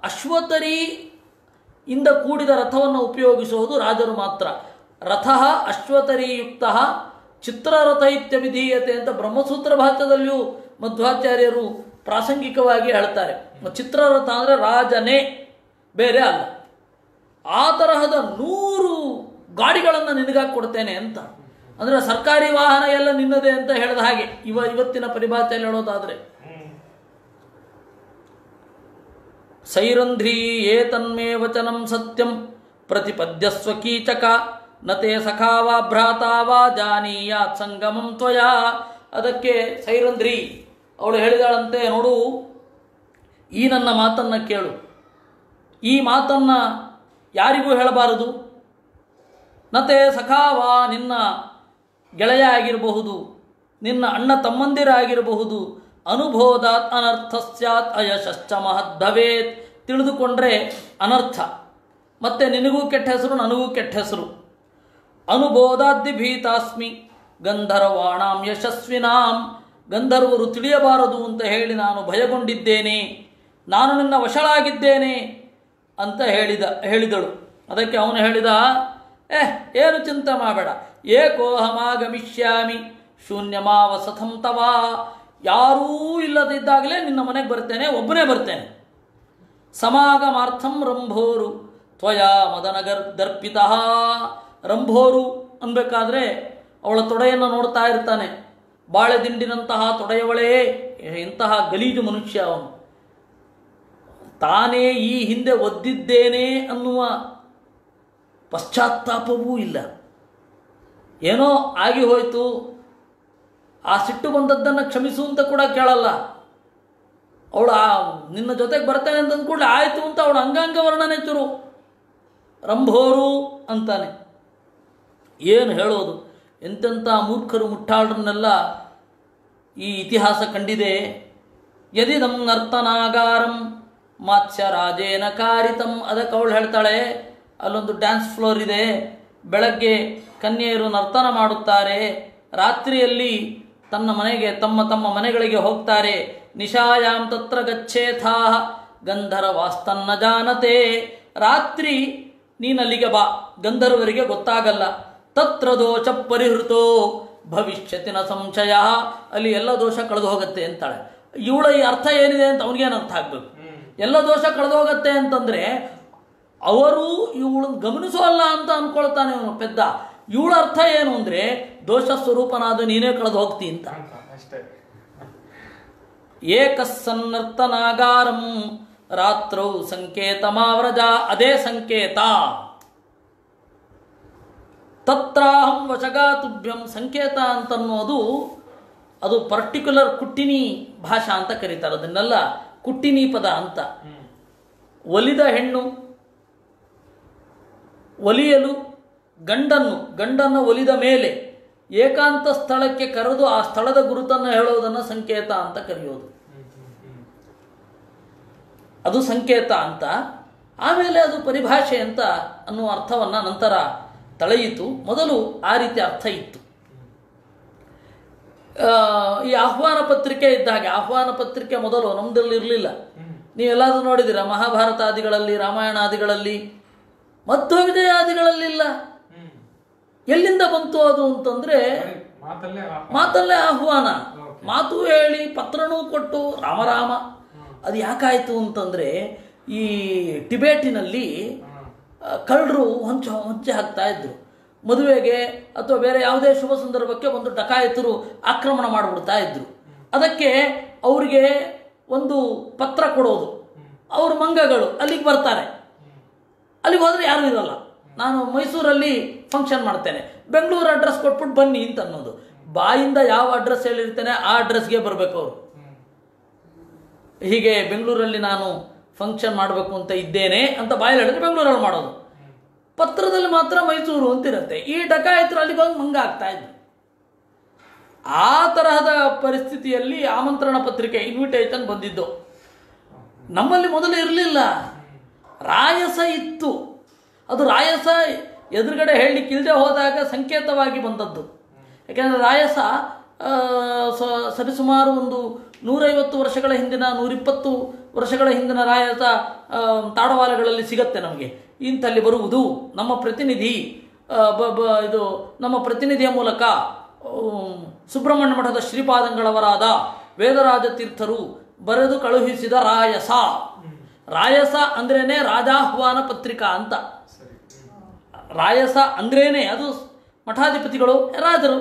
ಅಶ್ವತರಿ ಇಂದ ಕೂಡಿದ ರಥವನ್ನು ಉಪಯೋಗಿಸುವುದು ರಾಜರು ಮಾತ್ರ. ರಥ ಅಶ್ವತರಿಯುಕ್ತ ಚಿತ್ರರಥ ಇತ್ಯವಿಧೀಯತೆ ಅಂತ ಬ್ರಹ್ಮಸೂತ್ರ ಭಾಷ್ಯದಲ್ಲಿಯೂ ಮಧ್ವಾಚಾರ್ಯರು ಪ್ರಾಸಂಗಿಕವಾಗಿ ಹೇಳ್ತಾರೆ. ಚಿತ್ರರಥ ಅಂದರೆ ರಾಜನೇ, ಬೇರೆ ಅಲ್ಲ. ಆ ತರಹದ 100 ಗಾಡಿಗಳನ್ನು ನಿನಗಾಗಿ ಕೊಡ್ತೇನೆ ಅಂತ. ಅಂದರೆ ಸರ್ಕಾರಿ ವಾಹನ ಎಲ್ಲ ನಿನ್ನದೇ ಅಂತ ಹೇಳಿದ ಹಾಗೆ ಇವತ್ತಿನ ಪರಿಭಾಷೆಯಲ್ಲಿ ಹೇಳೋದಾದರೆ. ಸೈರಂಧ್ರೀ ಏತನ್ಮೇ ವಚನಂ ಸತ್ಯಂ ಪ್ರತಿಪದ್ಯಸ್ವ ಕೀಚಕ ನತೆ ಸಖಾವಾ ಭ್ರಾತಾವಾ ಜಾನೀಯಾತ್ ಸಂಗಮಂ ತ್ವಯಾ. ಅದಕ್ಕೆ ಸೈರಂಧ್ರಿ ಅವಳು ಹೇಳಿದಾಳಂತೆ, ನೋಡು, ಈ ನನ್ನ ಮಾತನ್ನು ಕೇಳು. ಈ ಮಾತನ್ನು ಯಾರಿಗೂ ಹೇಳಬಾರದು. ನತೆ ಸಖಾವಾ, ನಿನ್ನ ಗೆಳೆಯ ಆಗಿರಬಹುದು, ನಿನ್ನ ಅಣ್ಣ ತಮ್ಮಂದಿರಾಗಿರಬಹುದು. ಅನುಬೋಧಾತ್ ಅನರ್ಥ ಸ್ಯಾತ್ ಅಯಶಶ್ಚ ಮಹದ್ಭವೇತ್. ತಿಳಿದುಕೊಂಡ್ರೆ ಅನರ್ಥ, ಮತ್ತು ನಿನಗೂ ಕೆಟ್ಟ ಹೆಸರು, ನನಗೂ ಕೆಟ್ಟ ಹೆಸರು. ಅನುಬೋಧಾದ್ದಿ ಭೀತಾಸ್ಮಿ ಗಂಧರ್ವಾಣಾಂ ಯಶಸ್ವಿನಾಂ. ಗಂಧರ್ವರು ತಿಳಿಯಬಾರದು ಅಂತ ಹೇಳಿ ನಾನು ಭಯಗೊಂಡಿದ್ದೇನೆ, ನಾನು ನಿನ್ನ ವಶಳಾಗಿದ್ದೇನೆ ಅಂತ ಹೇಳಿದಳು. ಅದಕ್ಕೆ ಅವನು ಹೇಳಿದ, ಏನು ಚಿಂತೆ ಮಾಡಬೇಡ, ಏಕೋಹಮಾಗಮಿಷ್ಯಾಮಿ ಶೂನ್ಯಮಾವಸಥಂ ತವ. ಯಾರೂ ಇಲ್ಲದಿದ್ದಾಗಲೇ ನಿನ್ನ ಮನೆಗೆ ಬರ್ತೇನೆ, ಒಬ್ಬನೇ ಬರ್ತೇನೆ. ಸಮಾಗಮಾರ್ಥಂ ರಂಭೋರು ತ್ವಯಾ ಮದನಗರ್ದರ್ಪಿತಃ. ರಂಭೋರು ಅನ್ಬೇಕಾದ್ರೆ ಅವಳ ತೊಡೆಯನ್ನು ನೋಡ್ತಾ ಇರ್ತಾನೆ. ಬಾಳೆ ದಿಂಡಿನಂತಹ ತೊಡೆಯವಳೇ, ಇಂತಹ ಗಲೀಜು ಮನುಷ್ಯ ಅವನು. ತಾನೇ ಈ ಹಿಂದೆ ಒದ್ದಿದ್ದೇನೆ ಅನ್ನುವ ಪಶ್ಚಾತ್ತಾಪವೂ ಇಲ್ಲ. ಏನೋ ಆಗಿ ಹೋಯಿತು, ಆ ಸಿಟ್ಟು ಬಂದದ್ದನ್ನು ಕ್ಷಮಿಸು ಅಂತ ಕೂಡ ಕೇಳಲ್ಲ. ಅವಳು ನಿನ್ನ ಜೊತೆಗೆ ಬರ್ತೇನೆ ಅಂತಂದು ಕೂಡಲೇ ಆಯಿತು ಅಂತ ಅವಳು ಅಂಗಾಂಗ ವರ್ಣನೆ ಚುರು. ರಂಭೋರು ಅಂತಾನೆ. ಏನು ಹೇಳೋದು, ಎಂತೆಂಥ ಮೂರ್ಖರು ಮುಟ್ಟಾಳರನ್ನೆಲ್ಲ ಈ ಇತಿಹಾಸ ಕಂಡಿದೆ. ಯದಿದಂ ನರ್ತನಾಗಾರಂ ಮಾತ್ಸ್ಯ ರಾಜೇನ ಕಾರಿತಂ. ಅದಕ್ಕೆ ಅವಳು ಹೇಳ್ತಾಳೆ, ಅಲ್ಲೊಂದು ಡ್ಯಾನ್ಸ್ ಫ್ಲೋರ್ ಇದೆ, ಬೆಳಗ್ಗೆ ಕನ್ಯೆಯರು ನರ್ತನ ಮಾಡುತ್ತಾರೆ, ರಾತ್ರಿಯಲ್ಲಿ ತಮ್ಮ ಮನೆಗಳಿಗೆ ಹೋಗ್ತಾರೆ. ನಿಶಾಯಾಂ ತತ್ರ ಗಚ್ಚೇಥಾ ಗಂಧರ್ವಾಸ್ತನ್ನ ಜಾನತೆ. ರಾತ್ರಿ ನೀನಲ್ಲಿಗೆ ಬಾ, ಗಂಧರ್ವರಿಗೆ ಗೊತ್ತಾಗಲ್ಲ. ತತ್ರ ದೋಷ ಪರಿಹೃತೋ ಭವಿಷ್ಯತಿನ ಸಂಶಯ. ಅಲ್ಲಿ ಎಲ್ಲ ದೋಷ ಕಳೆದು ಹೋಗುತ್ತೆ ಅಂತಾಳೆ. ಇವಳ ಈ ಅರ್ಥ ಏನಿದೆ ಅಂತ ಅವನಿಗೇನು ಅರ್ಥ ಆಗಬೇಕು. ಎಲ್ಲ ದೋಷ ಕಳೆದು ಹೋಗುತ್ತೆ ಅಂತಂದರೆ ಅವರು ಇವಳನ್ನು ಗಮನಿಸೋಲ್ಲ ಅಂತ ಅಂದ್ಕೊಳ್ತಾನೆ ಇವನು ಪೆದ್ದ. ಇವಳ ಅರ್ಥ ಏನು ಅಂದರೆ ದೋಷ ಸ್ವರೂಪನಾದ ನೀನೇ ಕಳೆದು ಹೋಗ್ತಿ ಅಂತ. ಏಕಸ್ಸನ್ನರ್ತನಾಗಾರಂ ರಾತ್ರೌ ಸಂಕೇತ ಮಾವ್ರಜ. ಅದೇ ಸಂಕೇತ. ತತ್ರಾಹಂ ವಶಗಾತುಭ್ಯಂ. ಸಂಕೇತ ಅಂತನ್ನೋದು ಅದು ಪರ್ಟಿಕ್ಯುಲರ್ ಕುಟ್ಟಿನಿ ಭಾಷಾ ಅಂತ ಕರೀತಾರೆ. ಅದನ್ನೆಲ್ಲ ಕುಟ್ಟಿನಿ ಪದ ಅಂತ. ಒಲಿದ ಹೆಣ್ಣು ಒಲಿಯಲು ಗಂಡನ್ನು ಒಲಿದ ಮೇಲೆ ಏಕಾಂತ ಸ್ಥಳಕ್ಕೆ ಕರೆದು ಆ ಸ್ಥಳದ ಗುರುತನ್ನು ಹೇಳೋದನ್ನು ಸಂಕೇತ ಅಂತ ಕರೆಯೋದು. ಅದು ಸಂಕೇತ ಅಂತ. ಆಮೇಲೆ ಅದು ಪರಿಭಾಷೆ ಅಂತ ಅನ್ನುವ ಅರ್ಥವನ್ನು ನಂತರ ತಳೆಯಿತು. ಮೊದಲು ಆ ರೀತಿ ಅರ್ಥ ಇತ್ತು. ಈ ಆಹ್ವಾನ ಪತ್ರಿಕೆ ಇದ್ದಾಗೆ, ಆಹ್ವಾನ ಪತ್ರಿಕೆ ಮೊದಲು ನಮ್ದ್ರಲ್ಲಿ ಇರಲಿಲ್ಲ. ನೀವೆಲ್ಲಾದ್ರೂ ನೋಡಿದ್ದೀರ ಮಹಾಭಾರತಾದಿಗಳಲ್ಲಿ, ರಾಮಾಯಣಾದಿಗಳಲ್ಲಿ, ಮಧ್ವವಿಜಯಾದಿಗಳಲ್ಲಿಲ್ಲ. ಎಲ್ಲಿಂದ ಬಂತು ಅದು ಅಂತಂದ್ರೆ ಮಾತಲ್ಲೇ ಆಹ್ವಾನ. ಮಾತು ಹೇಳಿ ಪತ್ರನೂ ಕೊಟ್ಟು ರಾಮರಾಮ. ಅದು ಯಾಕಾಯಿತು ಅಂತಂದ್ರೆ ಈ ಟಿಬೇಟಿನಲ್ಲಿ ಕಳ್ಳರು ಹೊಂಚೆ ಹಾಕ್ತಾ ಇದ್ರು. ಮದುವೆಗೆ ಅಥವಾ ಬೇರೆ ಯಾವುದೇ ಶುಭ ಸಂದರ್ಭಕ್ಕೆ ಒಂದು ಡಕಾಯಿತರು ಆಕ್ರಮಣ ಮಾಡಿಬಿಡ್ತಾ ಇದ್ರು. ಅದಕ್ಕೆ ಅವರಿಗೆ ಒಂದು ಪತ್ರ ಕೊಡೋದು. ಅವರು ಮಂಗಗಳು ಅಲ್ಲಿಗೆ ಬರ್ತಾರೆ. ಅಲ್ಲಿಗೆ ಹೋದರೆ ಯಾರೂ ಇರಲ್ಲ. ನಾನು ಮೈಸೂರಲ್ಲಿ ಫಂಕ್ಷನ್ ಮಾಡ್ತೇನೆ, ಬೆಂಗಳೂರು ಅಡ್ರೆಸ್ ಕೊಟ್ಬಿಟ್ಟು ಬನ್ನಿ ಅಂತ ಅನ್ನೋದು. ಬಾಯಿಂದ ಯಾವ ಅಡ್ರೆಸ್ ಹೇಳಿರ್ತೇನೆ ಆ ಅಡ್ರೆಸ್ಗೆ ಬರಬೇಕು ಅವರು. ಹೀಗೆ ಬೆಂಗಳೂರಲ್ಲಿ ನಾನು ಫಂಕ್ಷನ್ ಮಾಡಬೇಕು ಅಂತ ಇದ್ದೇನೆ ಅಂತ ಬಾಯಲ್ಲಿ ಹೇಳಿದ್ರೆ ಬೆಂಗಳೂರಲ್ಲಿ ಮಾಡೋದು. ಪತ್ರದಲ್ಲಿ ಮಾತ್ರ ಮೈಸೂರು ಅಂತಿರುತ್ತೆ. ಈ ಡಕಾಯಿತರು ಅಲ್ಲಿಗೆ ಹೋಗಿ ಮಂಗ ಆಗ್ತಾ ಇದ್ರು. ಆ ತರಹದ ಪರಿಸ್ಥಿತಿಯಲ್ಲಿ ಆಮಂತ್ರಣ ಪತ್ರಿಕೆ ಇನ್ವಿಟೇಷನ್ ಬಂದಿದ್ದು. ನಮ್ಮಲ್ಲಿ ಮೊದಲು ಇರಲಿಲ್ಲ, ರಾಯಸ ಇತ್ತು. ಅದು ರಾಯಸ ಎದುರುಗಡೆ ಹೇಳಲಿಕ್ಕೆ ಇಲ್ಲದೆ ಹೋದಾಗ ಸಂಕೇತವಾಗಿ ಬಂದದ್ದು. ಯಾಕೆಂದರೆ ರಾಯಸ ಸರಿಸುಮಾರು ಒಂದು 150 ವರ್ಷಗಳ ಹಿಂದಿನ, 120 ವರ್ಷಗಳ ಹಿಂದಿನ ರಾಯಸ ತಾಡವಾಲಗಳಲ್ಲಿ ಸಿಗತ್ತೆ ನಮಗೆ. ಇಂಥಲ್ಲಿ ಬರುವುದು ನಮ್ಮ ಪ್ರತಿನಿಧಿ, ಇದು ನಮ್ಮ ಪ್ರತಿನಿಧಿಯ ಮೂಲಕ ಸುಬ್ರಹ್ಮಣ್ಯ ಮಠದ ಶ್ರೀಪಾದಂಗಳವರಾದ ವೇದರಾಜ ತೀರ್ಥರು ಬರೆದು ಕಳುಹಿಸಿದ ರಾಯಸ. ರಾಯಸ ಅಂದ್ರೇನೆ ರಾಜಾಹ್ವಾನ ಪತ್ರಿಕಾ ಅಂತ. ರಾಯಸ ಅಂದ್ರೇನೆ ಅದು ಮಠಾಧಿಪತಿಗಳು, ರಾಜರು,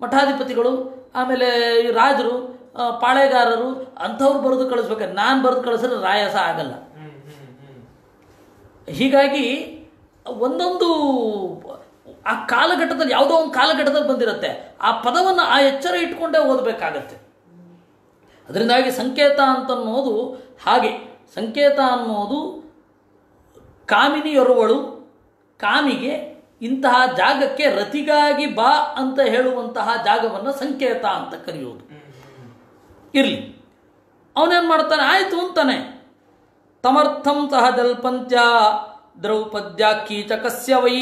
ಮಠಾಧಿಪತಿಗಳು, ಆಮೇಲೆ ರಾಜರು, ಪಾಳೆಗಾರರು ಅಂಥವ್ರು ಬರೆದು ಕಳಿಸ್ಬೇಕಾದ್ರೆ ನಾನು ಬರೆದು ಕಳಿಸಿದ್ರೆ ರಾಯಸ ಆಗಲ್ಲ. ಹೀಗಾಗಿ ಒಂದೊಂದು ಆ ಕಾಲಘಟ್ಟದಲ್ಲಿ, ಯಾವುದೋ ಒಂದು ಕಾಲಘಟ್ಟದಲ್ಲಿ ಬಂದಿರುತ್ತೆ. ಆ ಪದವನ್ನು ಆ ಎಚ್ಚರ ಇಟ್ಕೊಂಡೇ ಓದಬೇಕಾಗತ್ತೆ. ಅದರಿಂದಾಗಿ ಸಂಕೇತ ಅಂತನ್ನೋದು ಹಾಗೆ. ಸಂಕೇತ ಅನ್ನೋದು ಕಾಮಿನಿಯೊರುವಳು, ಕಾಮಿಗೆ ಇಂತಹ ಜಾಗಕ್ಕೆ ರತಿಗಾಗಿ ಬಾ ಅಂತ ಹೇಳುವಂತಹ ಜಾಗವನ್ನು ಸಂಕೇತ ಅಂತ ಕರೆಯುವುದು. ಇರಲಿ, ಅವನೇನು ಮಾಡ್ತಾನೆ, ಆಯಿತು ಅಂತಾನೆ. ತಮರ್ಥಂ ಸಹ ಜಲ್ಪಂತ್ಯ ದ್ರೌಪದ್ಯ ಕೀಚಕಸ್ಯ ವೈ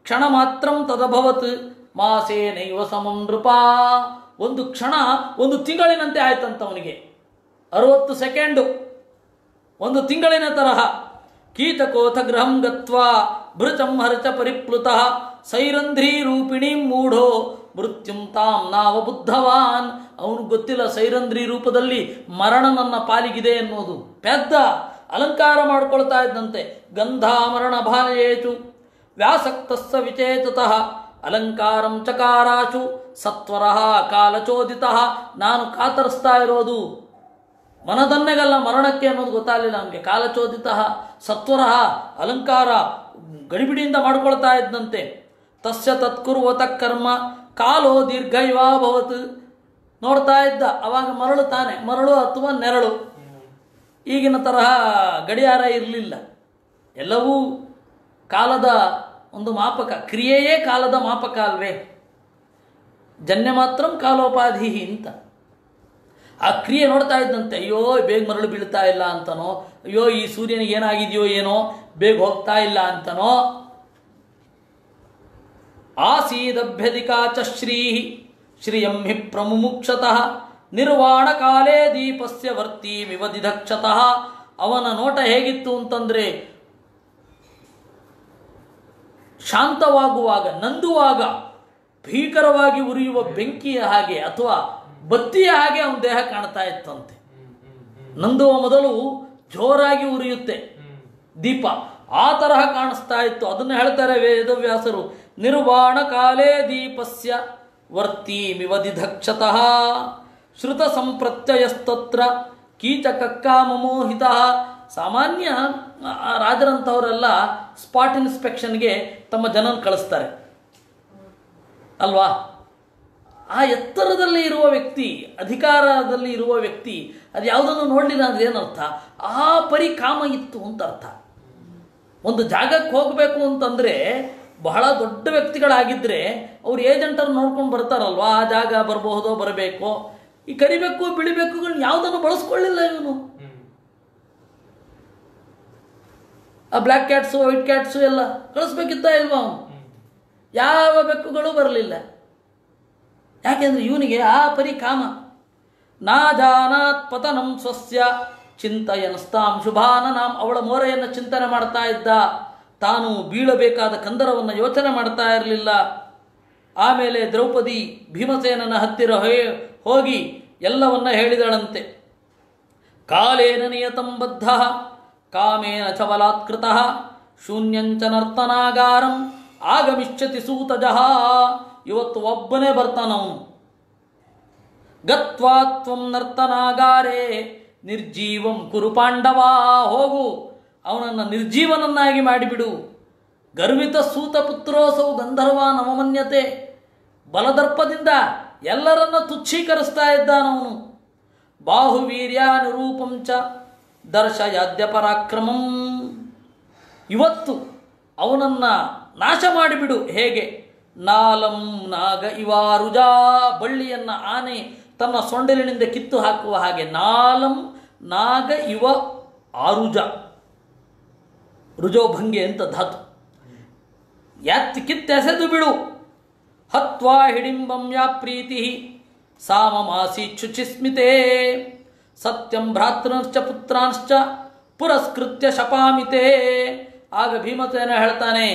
ಕ್ಷಣ ಮಾತ್ರಂ ತದಭವತ್ ಮಾಸೇನೈವ ಸಮಂ ನೃಪ. ಒಂದು ಕ್ಷಣ, ಒಂದು ತಿಂಗಳಿನಂತೆ ಆಯ್ತಂತ ಅವನಿಗೆ. 60 ಸೆಕೆಂಡು, ಒಂದು ತಿಂಗಳಿನ ತರಹ. ಕೀಚಕೋಥ ಗೃಹಂ ಗತ್ವಾ ಭೃಚಂ ಹರ್ಚ ಪರಿಪ್ಲುತಃ ಸೈರಂಧ್ರೀ ರೂಪಿಣೀಂ ಮೂಢೋ ಮೃತ್ಯುಂ ತಾಂ ನಾವ ಬುದ್ಧವಾನ್. ಅವನು ಗೊತ್ತಿಲ್ಲ ಸೈರಂಧ್ರಿ ರೂಪದಲ್ಲಿ ಮರಣ ನನ್ನ ಪಾಲಿಗಿದೆ ಎನ್ನುವುದು. ಪೆದ್ದ ಅಲಂಕಾರ ಮಾಡಿಕೊಳ್ತಾ ಇದ್ದಂತೆ. ಗಂಧಾಮರಣ ಭಾನಯೇಚು ವ್ಯಾಸಕ್ತಸ್ಸ ವಿಚೇತತಃ ಅಲಂಕಾರಂ ಚಕಾರಾಚು ಸತ್ವರಃ ಕಾಲಚೋದಿತಃ. ನಾನು ಕಾತರಿಸ್ತಾ ಇರೋದು ಮನದನ್ನೆಗಲ್ಲ, ಮರಣಕ್ಕೆ ಅನ್ನೋದು ಗೊತ್ತಾಗಲಿಲ್ಲ ಅವನಿಗೆ. ಕಾಲಚೋದಿತಃ ಸತ್ವರಃ, ಅಲಂಕಾರ ಗಡಿಬಿಡಿಯಿಂದ ಮಾಡ್ಕೊಳ್ತಾ ಇದ್ದಂತೆ. ತಸ್ಯ ತತ್ಕುರ್ವತ ಕರ್ಮ ಕಾಲೋ ದೀರ್ಘೈವಾಭವತ್. ನೋಡ್ತಾ ಇದ್ದ, ಅವಾಗ ಮರಳು ತಾನೆ, ಮರಳು ಅಥವಾ ನೆರಳು. ಈಗಿನ ತರಹ ಗಡಿಯಾರ ಇರಲಿಲ್ಲ, ಎಲ್ಲವೂ ಕಾಲದ ಒಂದು ಮಾಪಕ. ಕ್ರಿಯೆಯೇ ಕಾಲದ ಮಾಪಕ ಅಲ್ವೇ. ಜನ್ಯ ಮಾತ್ರ ಕಾಲೋಪಾಧಿ ಅಂತ. ಆ ಕ್ರಿಯೆ ನೋಡ್ತಾ ಇದ್ದಂತೆ, ಅಯ್ಯೋ ಬೇಗ ಮರಳು ಬೀಳ್ತಾ ಇಲ್ಲ ಅಂತನೋ, ಅಯ್ಯೋ ಈ ಸೂರ್ಯನಿಗೆ ಏನಾಗಿದೆಯೋ ಏನೋ, ಬೇಗ ಹೋಗ್ತಾ ಇಲ್ಲ ಅಂತನೋ. ಆಸೀದಭ್ಯಧಿಕಾ ಚ ಶ್ರಿಯಂ ಹಿ ಪ್ರಮುಮುಕ್ಷತಃ ನಿರ್ವಾಣ ಕಾಲೇ ದೀಪಸ್ಯ ವರ್ತಿ ವಿವದಿಧಕ್ಷತಃ. ಅವನ ನೋಟ ಹೇಗಿತ್ತು ಅಂತಂದರೆ, ಶಾಂತವಾಗುವಾಗ, ನಂದುವಾಗ ಭೀಕರವಾಗಿ ಉರಿಯುವ ಬೆಂಕಿಯ ಹಾಗೆ ಅಥವಾ ಬತ್ತಿಯ ಹಾಗೆ ಅವನ ದೇಹ ಕಾಣ್ತಾ ಇತ್ತಂತೆ. ನಂದುವ ಮೊದಲು ಜೋರಾಗಿ ಉರಿಯುತ್ತೆ ದೀಪ, ಆ ತರಹ ಕಾಣಿಸ್ತಾ ಇತ್ತು. ಅದನ್ನು ಹೇಳ್ತಾರೆ ವೇದವ್ಯಾಸರು, ನಿರ್ವಾಣ ಕಾಲೇ ದೀಪಸ್ಯ ವರ್ತೀಮಿವ ದಿಧಕ್ಷತಃ ಶ್ರುತ ಸಂಪ್ರತ್ಯಯಸ್ತತ್ರ ಕೀಚಕಕ್ಕಾಮಮೋಹಿತ. ಸಾಮಾನ್ಯ ರಾಜರಂಥವರೆಲ್ಲ ಸ್ಪಾಟ್ ಇನ್ಸ್ಪೆಕ್ಷನ್ಗೆ ತಮ್ಮ ಜನನ ಕಳಿಸ್ತಾರೆ ಅಲ್ವಾ. ಆ ಎತ್ತರದಲ್ಲಿ ಇರುವ ವ್ಯಕ್ತಿ, ಅಧಿಕಾರದಲ್ಲಿ ಇರುವ ವ್ಯಕ್ತಿ ಅದು ಯಾವುದನ್ನು ನೋಡಲಿಲ್ಲ ಅಂದರೆ ಏನರ್ಥ, ಆ ಪರಿ ಕಾಮ ಇತ್ತು ಅಂತ ಅರ್ಥ. ಒಂದು ಜಾಗಕ್ಕೆ ಹೋಗಬೇಕು ಅಂತಂದರೆ ಬಹಳ ದೊಡ್ಡ ವ್ಯಕ್ತಿಗಳಾಗಿದ್ದರೆ ಅವ್ರು ಏಜೆಂಟರು ನೋಡ್ಕೊಂಡು ಬರ್ತಾರಲ್ವ, ಆ ಜಾಗ ಬರಬಹುದೋ ಬರಬೇಕೋ. ಈ ಕರಿಬೇಕು ಬಿಳಿಬೇಕುಗಳನ್ನ ಯಾವುದನ್ನು ಬಳಸ್ಕೊಳ್ಳಿಲ್ಲ ಇವನು. ಆ ಬ್ಲ್ಯಾಕ್ ಕ್ಯಾಟ್ಸು ವೈಟ್ ಕ್ಯಾಟ್ಸು ಎಲ್ಲ ಕಳಿಸ್ಬೇಕಿತ್ತ ಇಲ್ವ ಅವನು. ಯಾವ ಬೆಕ್ಕುಗಳು ಬರಲಿಲ್ಲ. ಯಾಕೆಂದ್ರೆ ಇವನಿಗೆ ಆ ಪರಿ ಕಾಮ. ನಾ ಜಾನಾತ್ ಪತನಂ ಸ್ವಸ್ಯ ಚಿಂತಯನಸ್ತಾಂ ಶುಭಾನನಾಂ. ಅವಳ ಮೋರೆಯನ್ನು ಚಿಂತನೆ ಮಾಡ್ತಾ ಇದ್ದ, ತಾನು ಬೀಳಬೇಕಾದ ಕಂದರವನ್ನು ಯೋಚನೆ ಮಾಡ್ತಾ ಇರಲಿಲ್ಲ. ಆಮೇಲೆ ದ್ರೌಪದಿ ಭೀಮಸೇನನ ಹತ್ತಿರ ಹೋಗಿ ಎಲ್ಲವನ್ನ ಹೇಳಿದಳಂತೆ. ಕಾಲೇನ ನಿಯತಂ ಬದ್ಧ ಕಾಮೇನ ಚ ಬಲಾತ್ಕೃತಃ ಶೂನ್ಯಂಚ ನರ್ತನಾಗಾರಂ ಆಗಮಿಷ್ಯತಿ ಸೂತಜಃ. ಇವತ್ತು ಒಬ್ಬನೇ ಬರ್ತಾನವನು. ಗತ್ವಾ ತ್ವಂ ನರ್ತನಾಗಾರೇ ನಿರ್ಜೀವಂ ಕುರು ಪಾಂಡವ. ಹೋಗು, ಅವನನ್ನು ನಿರ್ಜೀವನನ್ನಾಗಿ ಮಾಡಿಬಿಡು. ಗರ್ವಿತ ಸೂತ ಪುತ್ರೋಸೌ ಗಂಧರ್ವ ನವಮನ್ಯತೆ. ಬಲದರ್ಪದಿಂದ ಎಲ್ಲರನ್ನ ತುಚ್ಛೀಕರಿಸ್ತಾ ಇದ್ದಾನವನು. ಬಾಹುವೀರ್ಯಾನುರೂಪಂ ಚ ದರ್ಶಯಾದ್ಯ ಪರಾಕ್ರಮಂ. ಇವತ್ತು ಅವನನ್ನು ನಾಶ ಮಾಡಿಬಿಡು. ಹೇಗೆ? ನಾಲಂ ನಾಗ ಇವಾರುಜಾ. ಬಳ್ಳಿಯನ್ನು ಆನೆ ತನ್ನ ಸೊಂಡಿಲಿನಿಂದ ಕಿತ್ತು ಹಾಕುವ ಹಾಗೆ. ನಾಲಂ ನಾಗ ಇವ ಆರುಜ, ರುಜೋಭಂಗೆ ಅಂತ ಧಾತು. ಕಿತ್ತೆಸೆದು ಬಿಡು. ಹತ್ವಾ ಹಿಡಿಂಬಂ ಯಾ ಪ್ರೀತಿ ಸಾಮಮಾಸಿ ಚುಚಿಸ್ಮಿತೆ ಸತ್ಯಂ ಭ್ರಾತೃಶ್ಚ ಪುತ್ರಾಂಶ್ಚ ಪುರಸ್ಕೃತ್ಯ ಶಪಾಮಿತೆ. ಆಗ ಭೀಮಸೇನ ಹೇಳ್ತಾನೆ,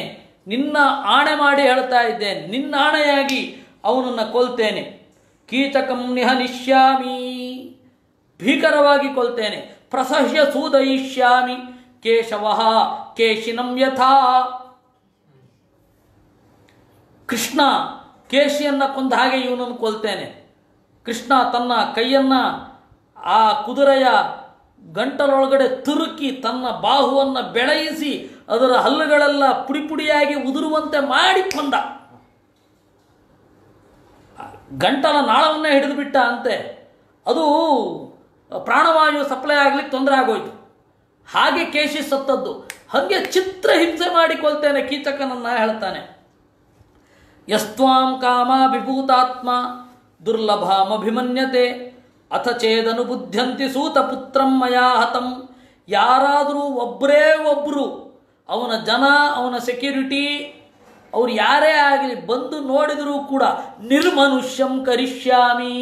ನಿನ್ನ ಆಣೆ ಮಾಡಿ ಹೇಳ್ತಾ ಇದ್ದೇನೆ, ನಿನ್ನ ಆಣೆಯಾಗಿ ಅವನನ್ನು ಕೊಲ್ತೇನೆ. ಕೀಚಕಂ ನಿಹನಿಷ್ಯಾಮಿ, ಭೀಕರವಾಗಿ ಕೊಲ್ತೇನೆ. ಪ್ರಸಹ್ಯ ಸೂದಯಿಷ್ಯಾಮಿ ಕೇಶವಃ ಕೇಶಿನಂ ಯಥಾ. ಕೃಷ್ಣ ಕೇಶಿಯನ್ನು ಕೊಂದ ಹಾಗೆ ಇವನನ್ನು ಕೊಲ್ತೇನೆ. ಕೃಷ್ಣ ತನ್ನ ಕೈಯನ್ನು ಆ ಕುದುರೆಯ ಗಂಟಲೊಳಗಡೆ ತುರುಕಿ ತನ್ನ ಬಾಹುವನ್ನು ಬೆಳೆಯಿಸಿ ಅದರ ಹಲ್ಲುಗಳೆಲ್ಲ ಪುಡಿ ಪುಡಿಯಾಗಿ ಉದುರುವಂತೆ ಮಾಡಿ ಕೊಂದ. ಗಂಟಲ ನಾಳವನ್ನೇ ಹಿಡಿದು ಬಿಟ್ಟ ಅಂತೆ. ಅದು ಪ್ರಾಣವಾಯು ಸಪ್ಲೈ ಆಗ್ಲಿಕ್ಕೆ ತೊಂದರೆ ಆಗೋಯ್ತು. ಹಾಗೆ ಕೇಶಿ ಸತ್ತದ್ದು. ಹಾಗೆ ಚಿತ್ರ ಹಿಂಸೆ ಮಾಡಿ ಕೊಲ್ತೇನೆ ಕೀಚಕನನ್ನ ಹೇಳ್ತಾನೆ. ಯಸ್ತ್ವಾಂ ಕಾಮಾಭಿಭೂತಾತ್ಮ ದುರ್ಲಭಾಮಭಿಮನ್ಯತೆ ಅಥ ಚೇದನು ಬುದ್ಧಂತಿ ಸೂತಪುತ್ರಂ ಮಯಾ ಹತಂ. ಯಾರಾದರೂ ಒಬ್ಬರೇ ಒಬ್ಬರು ಅವನ ಜನ, ಅವನ ಸೆಕ್ಯೂರಿಟಿ, ಅವ್ರು ಯಾರೇ ಆಗಲಿ ಬಂದು ನೋಡಿದರೂ ಕೂಡ ನಿರ್ಮನುಷ್ಯಂ ಕರಿಷ್ಯಾಮಿ,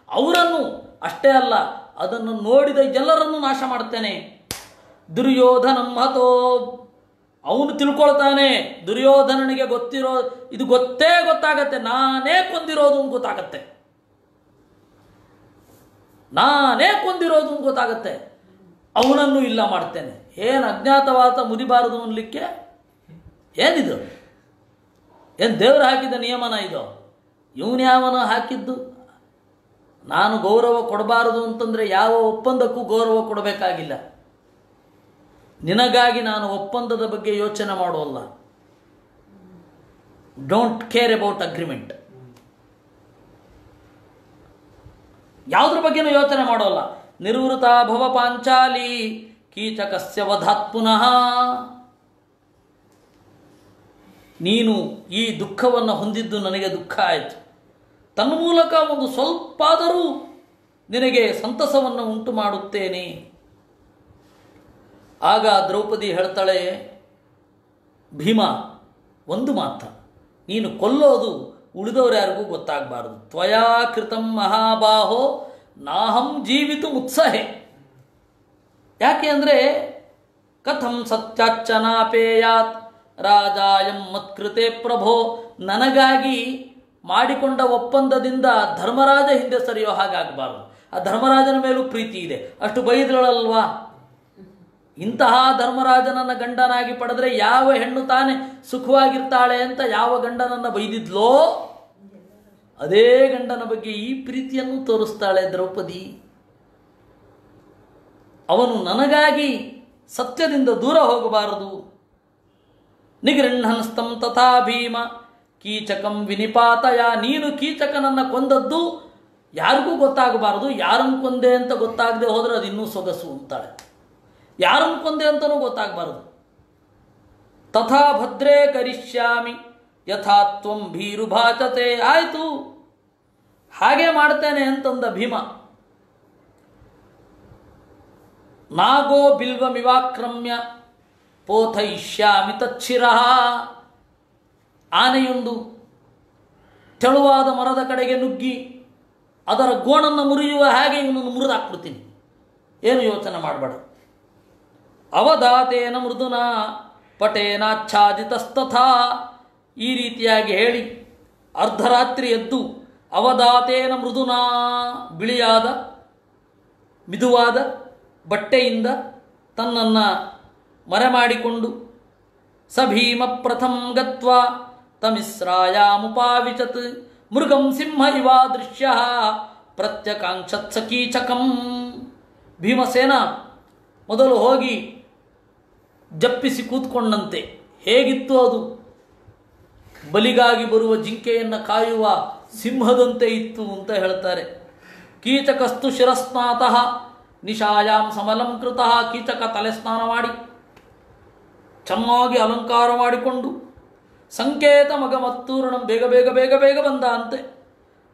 ಅವರನ್ನು ಅಷ್ಟೇ ಅಲ್ಲ ಅದನ್ನು ನೋಡಿದ ಎಲ್ಲರನ್ನೂ ನಾಶ ಮಾಡ್ತೇನೆ. ದುರ್ಯೋಧನಂ ಹತೋ, ಅವನು ತಿಳ್ಕೊಳ್ತಾನೆ ದುರ್ಯೋಧನನಿಗೆ ಇದು ಗೊತ್ತಾಗತ್ತೆ, ನಾನೇ ಕೊಂದಿರೋದು ಗೊತ್ತಾಗತ್ತೆ, ಅವನನ್ನು ಇಲ್ಲ ಮಾಡ್ತೇನೆ. ಏನು ಅಜ್ಞಾತವಾಸ ಮುದಿಬಾರದು ಅನ್ಲಿಕ್ಕೆ ಏನಿದು? ಏನು ದೇವರು ಹಾಕಿದ ನಿಯಮನ ಇದು? ಇವನ್ಯಾವನ ಹಾಕಿದ್ದು? ನಾನು ಗೌರವ ಕೊಡಬಾರದು ಅಂತಂದರೆ ಯಾವ ಒಪ್ಪಂದಕ್ಕೂ ಗೌರವ ಕೊಡಬೇಕಾಗಿಲ್ಲ. ನಿನಗಾಗಿ ನಾನು ಒಪ್ಪಂದದ ಬಗ್ಗೆ ಯೋಚನೆ ಮಾಡೋಲ್ಲ. Don't care about agreement. ಯಾವುದ್ರ ಬಗ್ಗೆನೂ ಯೋಚನೆ ಮಾಡೋಲ್ಲ. ನಿರ್ವೃತ ಭವ ಪಾಂಚಾಲಿ ಕೀಚಕಸ್ಯ ವಧಾತ್ ಪುನಃ. ನೀನು ಈ ದುಃಖವನ್ನು ಹೊಂದಿದ್ದು ನನಗೆ ದುಃಖ ಆಯಿತು. ತನ್ಮೂಲಕ ಒಂದು ಸ್ವಲ್ಪಾದರೂ ನಿನಗೆ ಸಂತಸವನ್ನು ಉಂಟು ಮಾಡುತ್ತೇನೆ. ಆಗ ದ್ರೌಪದಿ ಹೇಳ್ತಾಳೆ, ಭೀಮ ಒಂದು ಮಾತ್ರ, ನೀನು ಕೊಲ್ಲೋದು ಉಳಿದವರು ಯಾರಿಗೂ ಗೊತ್ತಾಗಬಾರದು. ತ್ವಯಾ ಕೃತಂ ಮಹಾಬಾಹೋ ನಾಹಂ ಜೀವಿತು ಉತ್ಸಹೆ. ಯಾಕೆ ಅಂದರೆ ಕಥಂ ಸತ್ಯಾಚ್ಚನಾಪೇಯಾತ್ ರಾಜಾಯಂ ಮತ್ಕೃತೆ ಪ್ರಭೋ. ನನಗಾಗಿ ಮಾಡಿಕೊಂಡ ಒಪ್ಪಂದದಿಂದ ಧರ್ಮರಾಜ ಹಿಂದೆ ಸರಿಯೋ ಹಾಗಾಗಬಾರದು. ಆ ಧರ್ಮರಾಜನ ಮೇಲೂ ಪ್ರೀತಿ ಇದೆ, ಅಷ್ಟು ಬೈದಳಲ್ವಾ? ಇಂತಹ ಧರ್ಮರಾಜನನ್ನ ಗಂಡನಾಗಿ ಪಡೆದ್ರೆ ಯಾವ ಹೆಣ್ಣು ತಾನೇ ಸುಖವಾಗಿರ್ತಾಳೆ ಅಂತ ಯಾವ ಗಂಡನನ್ನ ಬೈದಿದ್ಲೋ ಅದೇ ಗಂಡನ ಬಗ್ಗೆ ಈ ಪ್ರೀತಿಯನ್ನು ತೋರಿಸ್ತಾಳೆ ದ್ರೌಪದಿ. ಅವನು ನನಗಾಗಿ ಸತ್ಯದಿಂದ ದೂರ ಹೋಗಬಾರದು. ನಿಗೃಹಣಸ್ತಂ ತಥಾ ಭೀಮ ಕೀಚಕಂ ವಿನಿಪಾತಯ. ನೀನು ಕೀಚಕನನ್ನು ಕೊಂದದ್ದು ಯಾರಿಗೂ ಗೊತ್ತಾಗಬಾರದು. ಯಾರನ್ನು ಕೊಂದೆ ಅಂತ ಗೊತ್ತಾಗದೆ ಹೋದರೆ ಅದು ಇನ್ನೂ ಸೊಗಸು ಅಂತಾಳೆ. ಯಾರನ್ನು ಕೊಂದೆ ಅಂತಲೂ ಗೊತ್ತಾಗಬಾರದು. ತಥಾ ಭದ್ರೇ ಕರಿಷ್ಯಾಮಿ ಯಥಾ ತ್ವಂ ಭೀರುಭಾಚತೆ. ಆಯಿತು, ಹಾಗೆ ಮಾಡ್ತೇನೆ ಅಂತಂದ ಭೀಮ. ನಾಗೋ ಬಿಲ್ವಮಿವಾಕ್ರಮ್ಯ ಪೋಥಯಿಷ್ಯಾಮಿ ತಚ್ಛಿರಃ. ಆನೆಯೊಂದು ತೆಳುವಾದ ಮರದ ಕಡೆಗೆ ನುಗ್ಗಿ ಅದರ ಗೋಣನ್ನು ಮುರಿಯುವ ಹಾಗೆ ಇವನನ್ನು ಮುರಿದಾಕ್ಬಿಡ್ತೀನಿ, ಏನು ಯೋಚನೆ ಮಾಡಬೇಡ. ಅವಧಾತೇನ ಮೃದುನ ಪಟೇನಾಚ್ಛಾದಿತಸ್ತಥಾ. ಈ ರೀತಿಯಾಗಿ ಹೇಳಿ ಅರ್ಧರಾತ್ರಿ ಎದ್ದು ಅವಧಾತೇನ ಮೃದುನಾ, ಬಿಳಿಯಾದ ಮಿದುವಾದ ಬಟ್ಟೆಯಿಂದ ತನ್ನನ್ನು ಮರೆಮಾಡಿಕೊಂಡು ಸಭೀಮ ಪ್ರಥಮ ಗತ್ವಾ ತಮಿಸ್ರಾಯಾಮುಪಾವಿಚತ್ ಮೃಗಂ ಸಿಂಹ ಇವಾದೃಶ್ಯ ಪ್ರತ್ಯಕಾಂಕ್ಷತ್ ಸಕೀಚಕಂ. ಭೀಮಸೇನ ಮೊದಲು ಹೋಗಿ ಜಪ್ಪಿಸಿ ಕೂತ್ಕೊಂಡಂತೆ. ಹೇಗಿತ್ತು ಅದು? ಬಲಿಗಾಗಿ ಬರುವ ಜಿಂಕೆಯನ್ನು ಕಾಯುವ ಸಿಂಹದಂತೆ ಇತ್ತು ಅಂತ ಹೇಳ್ತಾರೆ. ಕೀಚಕಸ್ತು ಶಿರಸ್ನಾತಃ ನಿಶಾಯಾಂ ಸಮಲಂಕೃತಃ. ಕೀಚಕ ತಲೆ ಸ್ನಾನ ಮಾಡಿ ಚೆನ್ನಾಗಿ ಅಲಂಕಾರ ಮಾಡಿಕೊಂಡು ಸಂಕೇತ ಮಗಮತ್ತೂರ್ಣಂ ಬೇಗ ಬೇಗ ಬೇಗ ಬೇಗ ಬಂದ ಅಂತೆ.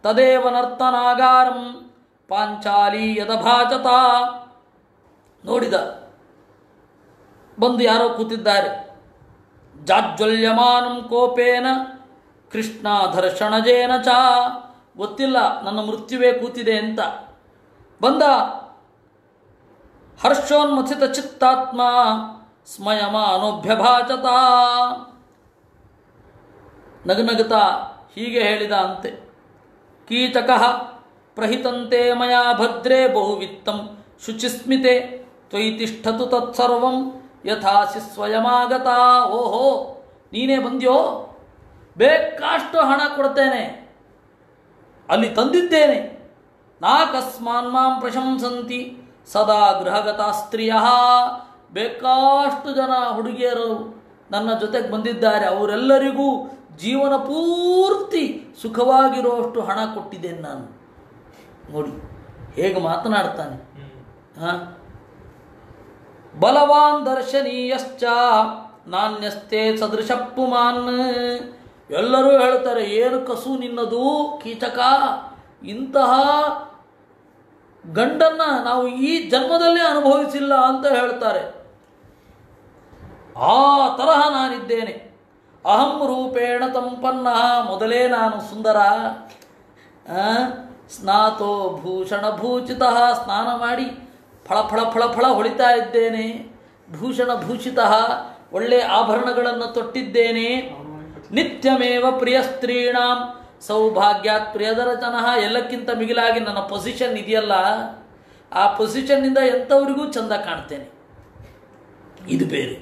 ತದೇವ ನರ್ತನಾಗಾರಂ ಪಾಂಚಾಲಿ ಯದಭಾಚತ. ನೋಡಿದ, ಬಂದು ಯಾರೋ ಕೂತಿದ್ದಾರೆ. ಜಾಜ್ವಲ್ಯಮಾನಂ ಕೋಪೇನ ಕೃಷ್ಣಾಧರ್ಷಣಜೇನ ಚ. ಗೊತ್ತಿಲ್ಲ ನನ್ನ ಮೃತ್ಯುವೇ ಕೂತಿದೆ ಅಂತ ಬಂದ. ಹರ್ಷೋನ್ಮಥಿತ ಚಿತ್ತಾತ್ಮ ಸ್ಮಯಮಾನೋಭ್ಯಭಾಚತ. ನಗನಗುತ್ತಾ ಹೀಗೆ ಹೇಳಿದ ಅಂತೆ. ಕೀಚಕಃ ಪ್ರಹಿತಂತೆ ಮಯಾ ಭದ್ರೇ ಬಹುವಿತ್ತಂ ಶುಚಿಸ್ಮಿತೆ ತ್ವಯಿ ತಿಷ್ಠತು ತತ್ಸರ್ವಂ ಯಥಾಸಿ ಸ್ವಯಮಾಗತ. ಓಹೋ, ನೀನೇ ಬಂದ್ಯೋ? ಬೇಕಾಷ್ಟು ಹಣ ಕೊಡ್ತೇನೆ, ಅಲ್ಲಿ ತಂದಿದ್ದೇನೆ. ನಾಕಸ್ಮಾನ್ ಮಾಂ ಪ್ರಶಂಸಂತಿ ಸದಾ ಗೃಹಗತ ಸ್ತ್ರೀಯ. ಬೇಕಾಷ್ಟು ಜನ ಹುಡುಗಿಯರು ನನ್ನ ಜೊತೆಗೆ ಬಂದಿದ್ದಾರೆ, ಅವರೆಲ್ಲರಿಗೂ ಜೀವನ ಪೂರ್ತಿ ಸುಖವಾಗಿರುವಷ್ಟು ಹಣ ಕೊಟ್ಟಿದ್ದೇನೆ ನಾನು. ನೋಡಿ ಹೇಗೆ ಮಾತನಾಡ್ತಾನೆ. ಬಲವಾನ್ ದರ್ಶನೀಯಶ್ಚ ನಾಣ್ಯಸ್ತೆ ಸದೃಶ ಪುಮಾನ್. ಎಲ್ಲರೂ ಹೇಳ್ತಾರೆ, ಏನು ಕಸು ನಿನ್ನದು ಕೀಚಕ, ಇಂತಹ ಗಂಡನ್ನು ನಾವು ಈ ಜನ್ಮದಲ್ಲೇ ಅನುಭವಿಸಿಲ್ಲ ಅಂತ ಹೇಳ್ತಾರೆ. ಆ ತರಹ ನಾನಿದ್ದೇನೆ. ಅಹಂ ರೂಪೇಣ ಸಂಪನ್ನ, ಮೊದಲೇ ನಾನು ಸುಂದರ. ಸ್ನಾತೋ ಭೂಷಣ ಭೂಷಿತ, ಸ್ನಾನ ಮಾಡಿ ಫಳ ಫಳ ಫಳ ಫಳ ಹೊಳಿತಾ ಇದ್ದೇನೆ. ಭೂಷಣ ಭೂಷಿತ, ಒಳ್ಳೆ ಆಭರಣಗಳನ್ನು ತೊಟ್ಟಿದ್ದೇನೆ. ನಿತ್ಯಮೇವ ಪ್ರಿಯ ಸ್ತ್ರೀಣಾಂ ಸೌಭಾಗ್ಯಾತ್ ಪ್ರಿಯದರಚನಃ, ಎಲ್ಲಕ್ಕಿಂತ ಮಿಗಿಲಾಗಿ ನನ್ನ ಪೊಸಿಷನ್ ಇದೆಯಲ್ಲ, ಆ ಪೊಸಿಷನ್ನಿಂದ ಎಂಥವರಿಗೂ ಚಂದ ಕಾಣ್ತೇನೆ. ಇದು ಬೇರೆ.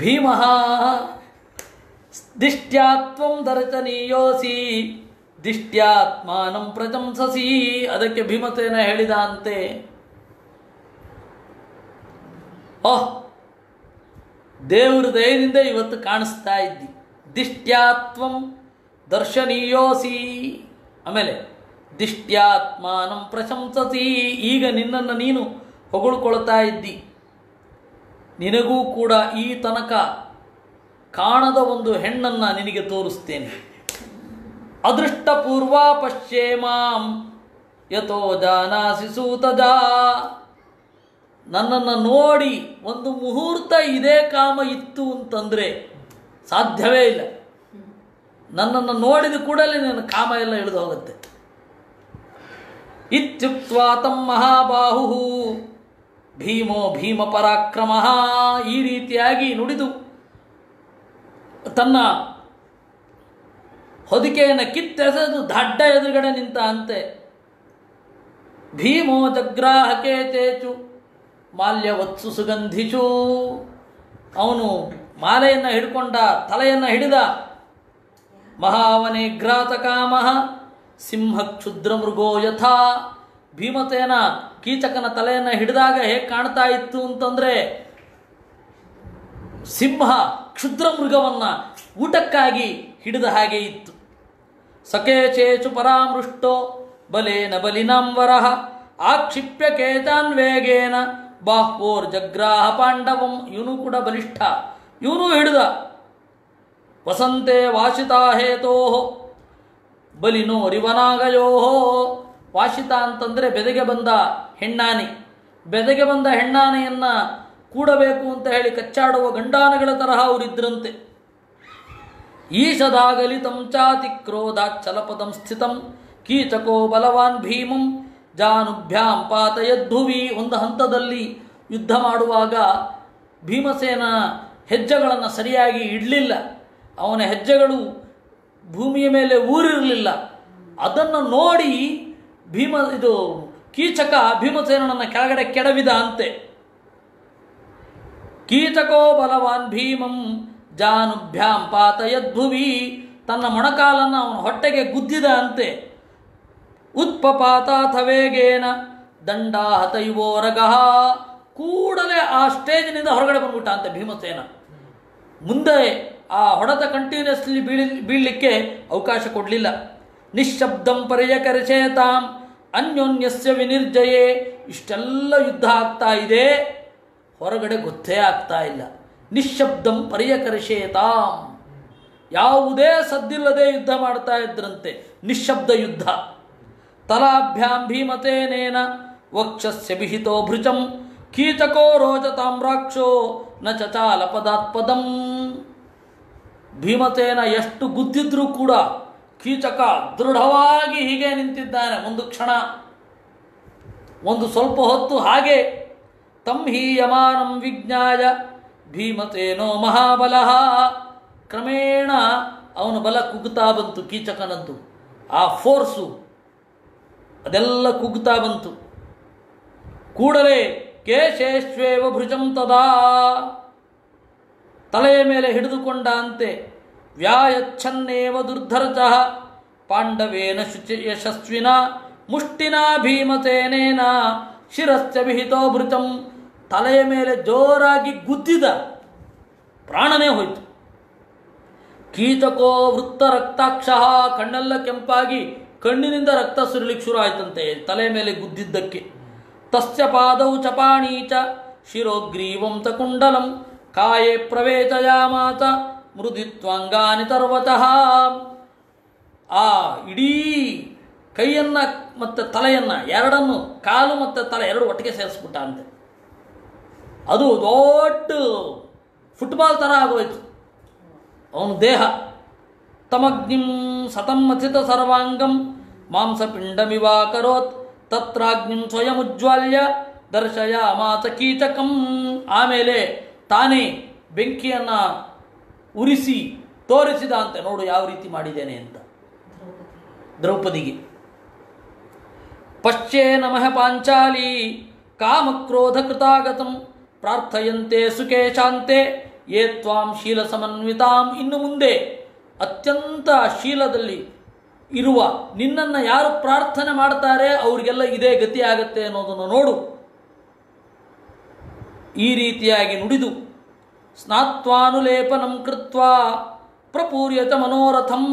ಭೀಮಃ ದಿಷ್ಟ್ಯಾತ್ವಂ ದರ್ಶನೀಯೋಸಿ ದಿಷ್ಟ್ಯಾತ್ಮಾನಂ ಪ್ರಶಂಸಸಿ. ಅದಕ್ಕೆ ಭೀಮಸೇನ ಹೇಳಿದ ಅಂತೆ, ಓಹ್ ದೇವ್ರ ದಯದಿಂದ ಇವತ್ತು ಕಾಣಿಸ್ತಾ ಇದ್ದಿ. ದಿಷ್ಟ್ಯಾತ್ವಂ ದರ್ಶನೀಯೋಸಿ, ಆಮೇಲೆ ದಿಷ್ಟ್ಯಾತ್ಮಾನಂ ಪ್ರಶಂಸಸಿ, ಈಗ ನಿನ್ನನ್ನು ನೀನು ಹೊಗಳ್ಕೊಳ್ತಾ ಇದ್ದಿ. ನಿನಗೂ ಕೂಡ ಈ ತನಕ ಕಾಣದ ಒಂದು ಹೆಣ್ಣನ್ನು ನಿನಗೆ ತೋರಿಸ್ತೇನೆ. ಅದೃಷ್ಟಪೂರ್ವ ಪಶ್ಯೇಮಾಂ ಯಥೋ ಜಾನಾಸಿ ಸೂತಜಾ. ನನ್ನನ್ನು ನೋಡಿ ಒಂದು ಮುಹೂರ್ತ ಇದೇ ಕಾಮ ಇತ್ತು ಅಂತಂದರೆ ಸಾಧ್ಯವೇ ಇಲ್ಲ. ನನ್ನನ್ನು ನೋಡಿದ ಕೂಡಲೇ ನನ್ನ ಕಾಮ ಎಲ್ಲ ಇಳಿದು ಹೋಗುತ್ತೆ. ಇತ್ಯುಕ್ತ್ವಾ ತಂ ಮಹಾಬಾಹು ಭೀಮೋ ಭೀಮ ಪರಾಕ್ರಮ. ಈ ರೀತಿಯಾಗಿ ನುಡಿದು ತನ್ನ ಹೊದಿಕೆಯನ್ನು ಕಿತ್ತೆಸೆದು ದಡ್ಡ ಎದುರುಗಡೆ ನಿಂತ ಅಂತೆ. ಭೀಮೋ ಜಗ್ರಾಹಕೆ ಚೇಚು ಮಾಲ್ಯವತ್ಸು ಸುಗಂಧಿಷು. ಅವನು ಮಾಲೆಯನ್ನು ಹಿಡ್ಕೊಂಡ, ತಲೆಯನ್ನು ಹಿಡಿದ. ಮಹಾವನೆ ಘ್ರಾತಕಾಮಃ ಸಿಂಹ ಕ್ಷುದ್ರ ಮೃಗೋ ಯಥಾ. ಭೀಮಸೇನ ಕೀಚಕನ ತಲೆಯನ್ನು ಹಿಡಿದಾಗ ಹೇಗೆ ಕಾಣ್ತಾ ಇತ್ತು ಅಂತಂದರೆ, ಸಿಂಹ ಕ್ಷುದ್ರ ಮೃಗವನ್ನು ಊಟಕ್ಕಾಗಿ ಹಿಡಿದ ಹಾಗೆ ಇತ್ತು. ಸಕೇಚೇಚು ಪರಾಮೃಷ್ಟೋ ಬಲೇನ ಬಲಿನಾಂವರಃ ಆಕ್ಷಿಪ್ಯ ಕೇಚಾನ್ ವೇಗೇನ ಬಾಹ್ವೋರ್ ಜಗ್ರಾಹ ಪಾಂಡವಂ. ಇವನು ಕೂಡ ಬಲಿಷ್ಠ, ಇವನು ಹಿಡಿದ. ವಸಂತೆ ವಾಸಿತಾ ಹೇತೋ ಬಲಿನೋ ರಿವನಾಗಯೋ. ವಾಸಿತ ಅಂತಂದರೆ ಬೆದೆಗೆ ಬಂದ ಹೆಣ್ಣಾನೆ. ಬೆದೆಗೆ ಬಂದ ಹೆಣ್ಣಾನೆಯನ್ನು ಕೂಡಬೇಕು ಅಂತ ಹೇಳಿ ಕಚ್ಚಾಡುವ ಗಂಡಾನೆಗಳ ತರಹ ಅವರಿದ್ರಂತೆ. ಈಶದಾಗಲಿತಂ ಚಾತಿ ಕ್ರೋಧಾಚ್ಚಲಪದಂ ಸ್ಥಿತಂ ಕೀಚಕೋ ಬಲವಾನ್ ಭೀಮಂ ಜಾನುಭ್ಯಾಂ ಪಾತಯದ್ಭುವಿ. ಒಂದು ಹಂತದಲ್ಲಿ ಯುದ್ಧ ಮಾಡುವಾಗ ಭೀಮಸೇನ ಹೆಜ್ಜೆಗಳನ್ನು ಸರಿಯಾಗಿ ಇಡಲಿಲ್ಲ. ಅವನ ಹೆಜ್ಜೆಗಳು ಭೂಮಿಯ ಮೇಲೆ ಊರಿರಲಿಲ್ಲ. ಅದನ್ನು ನೋಡಿ ಕೀಚಕ ಭೀಮಸೇನನನ್ನು ಕೆಳಗಡೆ ಕೆಡವಿದ ಅಂತೆ. ಕೀಚಕೋ ಬಲವಾನ್ ಭೀಮಂ ಜಾನುಭ್ಯಾಂ ಪಾತಯದ್ಭುವಿ. ತನ್ನ ಮೊಣಕಾಲನ್ನು ಅವನ ಹೊಟ್ಟೆಗೆ ಗುದ್ದಿದ ಅಂತೆ. ಉತ್ಪಪಾತಾಥ ವೇಗೇನ ದಂಡಾಹತೈವೋರಗಃ. ಕೂಡಲೇ ಆ ಸ್ಟೇಜಿನಿಂದ ಹೊರಗಡೆ ಬಂದ್ಬಿಟ್ಟ ಅಂತೆ ಭೀಮಸೇನ. ಮುಂದೆ ಆ ಹೊಡೆತ ಕಂಟಿನ್ಯೂಸ್ಲಿ ಬೀಳಲಿಕ್ಕೆ ಅವಕಾಶ ಕೊಡಲಿಲ್ಲ. ನಿಶ್ಶಬ್ದಂ ಪರ್ಯಕರಿಸೇತಾಂ ಅನ್ಯೋನ್ಯಸ್ಯ ವಿನಿರ್ಜಯೇ. ಇಷ್ಟೆಲ್ಲ ಯುದ್ಧ ಆಗ್ತಾ ಇದೆ, ಹೊರಗಡೆ ಗೊತ್ತೇ ಆಗ್ತಾ ಇಲ್ಲ. ನಿಶ್ಶಬ್ದಂ ಪರ್ಯಕರಿಸೇತಾಂ, ಯಾವುದೇ ಸದ್ದಿಲ್ಲದೆ ಯುದ್ಧ ಮಾಡ್ತಾ ಇದ್ರಂತೆ. ನಿಶ್ಶಬ್ದ ಯುದ್ಧ. ತಲಾಭ್ಯಾಂ ಭೀಮಸೇನೇನ ವಕ್ಷಸ್ಯ ವಿಹಿತೋ ಭೃಚಂ ಕೀಚಕೋ ರೋಚತಾಮ್ರಾಕ್ಷೋ ನ ಚಚಾಲ ಪದಾತ್ಪದಂ. ಭೀಮಸೇನ ಎಷ್ಟು ಗುದ್ದಿದ್ರೂ ಕೂಡ ಕೀಚಕ ದೃಢವಾಗಿ ಹೀಗೆ ನಿಂತಿದ್ದಾನೆ. ಒಂದು ಕ್ಷಣ, ಒಂದು ಸ್ವಲ್ಪ ಹೊತ್ತು ಹಾಗೆ. ತಂ ಹೀಯಮಾನಂ ವಿಜ್ಞಾಯ ಭೀಮಸೇನೋ ಮಹಾಬಲಃ. ಕ್ರಮೇಣ ಅವನ ಬಲ ಕುಗ್ಗುತ್ತಾ ಬಂತು. ಕೀಚಕನದ್ದು ಆ ಫೋರ್ಸು ಅದೆಲ್ಲ ಕುಗ್ಗುತ್ತಾ ಬಂತು. ಕೂಡಲೇ ಕೇಶೇಶ್ವೇವ ಭುಜಂ ತದಾ, ತಲೆಯ ಮೇಲೆ ಹಿಡಿದುಕೊಂಡ ಅಂತೆ. ವ್ಯಾಯಚ್ಛನ್ನೇವ ದುರ್ಧರ್ಚಃ ಪಾಂಡವೇನ ಯಶಸ್ವಿನ ಮುಷ್ಟಿನ ಭೀಮಸೇನೇನ ಶಿರಸ್ಯ ವಿಹಿತೋ ಭೃತಂ. ತಲೆಯ ಮೇಲೆ ಜೋರಾಗಿ ಗುದ್ದಿದ, ಪ್ರಾಣನೇ ಹೋಯಿತು. ಕೀಚಕೋ ವೃತ್ತ ರಕ್ತಾಕ್ಷಃ, ಕಣ್ಣೆಲ್ಲ ಕೆಂಪಾಗಿ ಕಣ್ಣಿನಿಂದ ರಕ್ತ ಸುರಿಲಿಕ್ಕೆ ಶುರು ಆಯ್ತಂತೆ ತಲೆ ಮೇಲೆ ಗುದ್ದಿದ್ದಕ್ಕೆ. ತಸ್ಯ ಪಾದೌ ಚಪಾಣೀಚ ಶಿರೋಗ್ರೀವಂ ಚ ಕುಂಡಲಂ ಕಾಯೇ ಪ್ರವೇಶಯಾಮಾತ ಮೃದುತ್ವಾಂಗಾನಿ ತರ್ವತಃ. ಆ ಇಡೀ ಕೈಯನ್ನು ಮತ್ತು ತಲೆಯನ್ನು ಎರಡನ್ನು, ಕಾಲು ಮತ್ತು ತಲೆ ಎರಡು ಒಟ್ಟಿಗೆ ಸೇರಿಸ್ಬಿಟ್ಟ ಅಂತೆ. ಅದು ದೊಡ್ಡ ಫುಟ್ಬಾಲ್ ಥರ ಆಗೋಯ್ತು ಅವನ ದೇಹ. ತಮಗ್ನಿಂ ಸತಂ ಮಥಿತ ಸರ್ವಾಂಗಂ ಮಾಂಸಪಿಂಡಮಿವಾಕರೋತ್ ತತ್ರಾಗ್ನಿಂ ಸ್ವಯಮುಜ್ವಾಲ್ಯ ದರ್ಶಯಾಮಾಸ ಕೀಚಕಂ. ಆಮೇಲೆ ತಾನೇ ಬೆಂಕಿಯನ್ನು ಉರಿಸಿ ತೋರಿಸಿದ ಅಂತೆ, ನೋಡು ಯಾವ ರೀತಿ ಮಾಡಿದ್ದೇನೆ ಅಂತ ದ್ರೌಪದಿಗೆ. ಪಶ್ಚೇ ನಮಃ ಪಾಂಚಾಲಿ ಕಾಮಕ್ರೋಧ ಕೃತಾಗತಂ ಪ್ರಾರ್ಥಯಂತೆ ಸುಖೇ ಶಾಂತೆ ಯೇ ತ್ವಾಂ ಶೀಲ ಸಮನ್ವಿತಾಂ. ಇನ್ನು ಮುಂದೆ ಅತ್ಯಂತ ಶೀಲದಲ್ಲಿ ಇರುವ ನಿನ್ನನ್ನು ಯಾರು ಪ್ರಾರ್ಥನೆ ಮಾಡ್ತಾರೆ ಅವರಿಗೆಲ್ಲ ಇದೇ ಗತಿ ಆಗತ್ತೆ ಅನ್ನೋದನ್ನು ನೋಡು. ಈ ರೀತಿಯಾಗಿ ನುಡಿದು ಸ್ನಾತ್ವಾನುಲೇಪನಂ ಕೃತ್ವಾ ಪ್ರಪೂರ್ಯತ ಮನೋರಥಂ.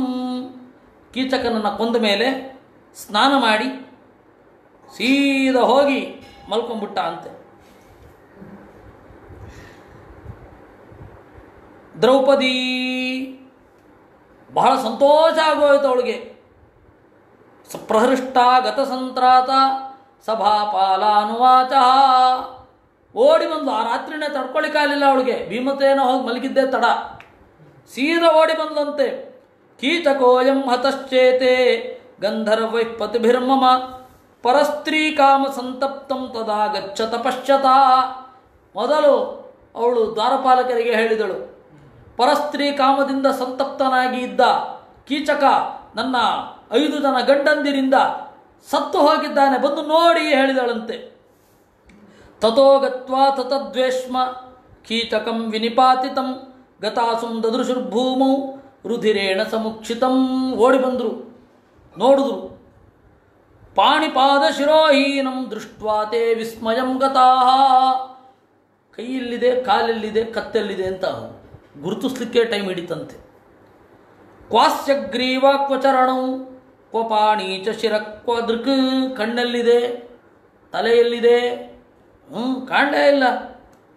ಕೀಚಕನನ್ನು ಕೊಂದ ಮೇಲೆ ಸ್ನಾನ ಮಾಡಿ ಸೀದಾ ಹೋಗಿ ಮಲ್ಕೊಂಡ್ಬಿಟ್ಟ ಅಂತೆ. ದ್ರೌಪದಿ ಬಹಳ ಸಂತೋಷ ಆಗೋಯ್ತು ಅವಳಿಗೆ. ಪ್ರಹೃಷ್ಟ ಗತಸಂತ್ರಾತ ಸಭಾಪಾಲಾನುವಾಚ. ಓಡಿ ಬಂದು, ಆ ರಾತ್ರಿನೇ ತಡ್ಕೊಳ್ಳಿಕ್ಕಾಗಲಿಲ್ಲ ಅವಳಿಗೆ. ಭೀಮಸೇನ ಹೋಗಿ ಮಲಗಿದ್ದೇ ತಡ, ಸೀದಾ ಓಡಿ ಬಂದಂತೆ. ಕೀಚಕೋಯಂ ಹತಶ್ಚೇತೆ ಗಂಧರ್ವೈ ಪತಿಭಿರ್ಮಮ ಪರಸ್ತ್ರೀ ಕಾಮ ಸಂತಪ್ತಂ ತದಾ ಗಚ್ಚತ ಪಶ್ಯತ. ಮೊದಲು ಅವಳು ದ್ವಾರಪಾಲಕರಿಗೆ ಹೇಳಿದಳು, ಪರಸ್ತ್ರೀ ಕಾಮದಿಂದ ಸಂತಪ್ತನಾಗಿ ಇದ್ದ ಕೀಚಕ ನನ್ನ 5 ಜನ ಗಂಡಂದಿರಿಂದ ಸತ್ತು ಹೋಗಿದ್ದಾನೆ, ಬಂದು ನೋಡಿ ಹೇಳಿದಳಂತೆ. ತಥೋ ಗತ್ವಾ ತತದ್ವೇಷ್ಮ ಕೀಚಕಂ ವಿನಿಪಾತಿತಂ ಗತಾಸುಂ ದದೃಶುರ್ಭೂಮೌ ರುಧಿರೇಣ ಸಮುಕ್ಷಿತಂ. ಓಡಿ ಬಂದರು, ನೋಡಿದ್ರು. ಪಾಣಿಪಾದ ಶಿರೋಹೀನಂ ದೃಷ್ಟ್ವಾ ತೇ ವಿಸ್ಮಯಂ ಗತಾಃ. ಕೈಯಲ್ಲಿದೆ, ಕಾಲಲ್ಲಿದೆ, ಕತ್ತೆಲ್ಲಿದೆ ಅಂತ ಗುರುತಿಸ್ಲಿಕ್ಕೆ ಟೈಮ್ ಹಿಡಿತಂತೆ. ಕ್ವಾಸ್ಯ ಗ್ರೀವ ಕ್ವಚರಣೌ ಕ್ವಪಾಣಿ ಚ ಶಿರ ಕ್ವ ದೃಕ್. ಕಣ್ಣಲ್ಲಿದೆ, ತಲೆಯಲ್ಲಿದೆ, ಕಾಂಡೇ ಇಲ್ಲ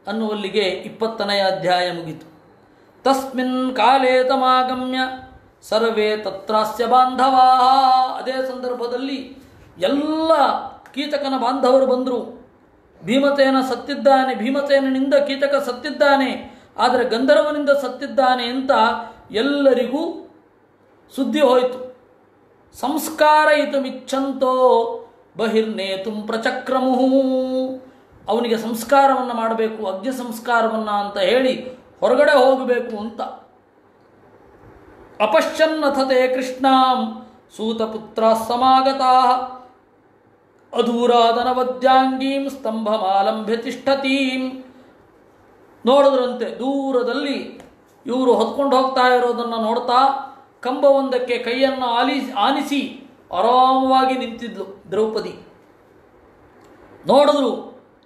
ಅನ್ನುವಲ್ಲಿಗೆ 20ನೇ ಅಧ್ಯಾಯ ಮುಗಿತು. ತಸ್ಮಿನ್ ಕಾಲೇ ತಮಾಗಮ್ಯ ಸರ್ವೇ ತತ್ರಾಸ್ಯ ಬಾಂಧವಾ. ಅದೇ ಸಂದರ್ಭದಲ್ಲಿ ಎಲ್ಲ ಕೀಚಕನ ಬಾಂಧವರು ಬಂದರು. ಭೀಮಸೇನ ಸತ್ತಿದ್ದಾನೆ, ಭೀಮಸೇನಿಂದ ಕೀಚಕ ಸತ್ತಿದ್ದಾನೆ, ಆದರೆ ಗಂಧರ್ವನಿಂದ ಸತ್ತಿದ್ದಾನೆ ಅಂತ ಎಲ್ಲರಿಗೂ ಸುದ್ದಿ ಹೋಯಿತು. ಸಂಸ್ಕಾರಯಿತುಮಿಚ್ಛಂತೋ ಬಹಿರ್ನೇತುಂ ಪ್ರಚಕ್ರಮುಹು. ಅವನಿಗೆ ಸಂಸ್ಕಾರವನ್ನು ಮಾಡಬೇಕು, ಅಗ್ನಿ ಸಂಸ್ಕಾರವನ್ನು ಅಂತ ಹೇಳಿ ಹೊರಗಡೆ ಹೋಗಬೇಕು ಅಂತ. ಅಪಶ್ಯನ್ನಥತೆ ಕೃಷ್ಣಾಂ ಸೂತಪುತ್ರ ಸಮಾಗತಾ ಅಧೂರಾದನವದ್ಯಾಂಗೀಂ ಸ್ತಂಭಮಾಲಂಭ್ಯ ತಿಷ್ಠತೀಂ. ನೋಡಿದ್ರಂತೆ ದೂರದಲ್ಲಿ ಇವರು ಹೊತ್ಕೊಂಡು ಹೋಗ್ತಾ ಇರೋದನ್ನು ನೋಡ್ತಾ ಕಂಬವೊಂದಕ್ಕೆ ಕೈಯನ್ನು ಆನಿಸಿ ಆರಾಮವಾಗಿ ನಿಂತಿದ್ಲು ದ್ರೌಪದಿ. ನೋಡಿದ್ರು,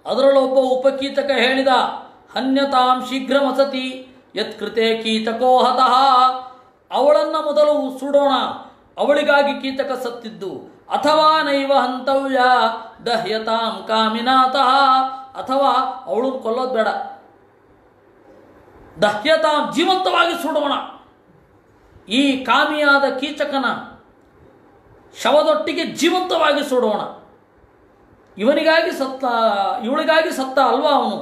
ಅದರಲ್ಲೊಬ್ಬ ಉಪಕೀಚಕ ಹೇಳಿದ, ಹನ್ಯತಾಂ ಶೀಘ್ರಮಸತಿ ಯತ್ಕೃತೆ ಕೀಚಕೋ ಹತಃ. ಅವಳನ್ನು ಮೊದಲು ಸುಡೋಣ, ಅವಳಿಗಾಗಿ ಕೀಚಕ ಸತ್ತಿದ್ದು. ಅಥವಾ ನೈವ ಹಂತವ್ಯ ದಹ್ಯತಾಂ ಕಾಮಿನಾತಃ. ಅಥವಾ ಅವಳನ್ನು ಕೊಲ್ಲೋದು ಬೇಡ, ದಹ್ಯತಾಂ ಜೀವಂತವಾಗಿ ಸುಡೋಣ. ಈ ಕಾಮಿಯಾದ ಕೀಚಕನ ಶವದೊಟ್ಟಿಗೆ ಜೀವಂತವಾಗಿ ಸುಡೋಣ. ಇವನಿಗಾಗಿ ಸತ್ತ, ಇವಳಿಗಾಗಿ ಸತ್ತ ಅಲ್ವಾ ಅವನು.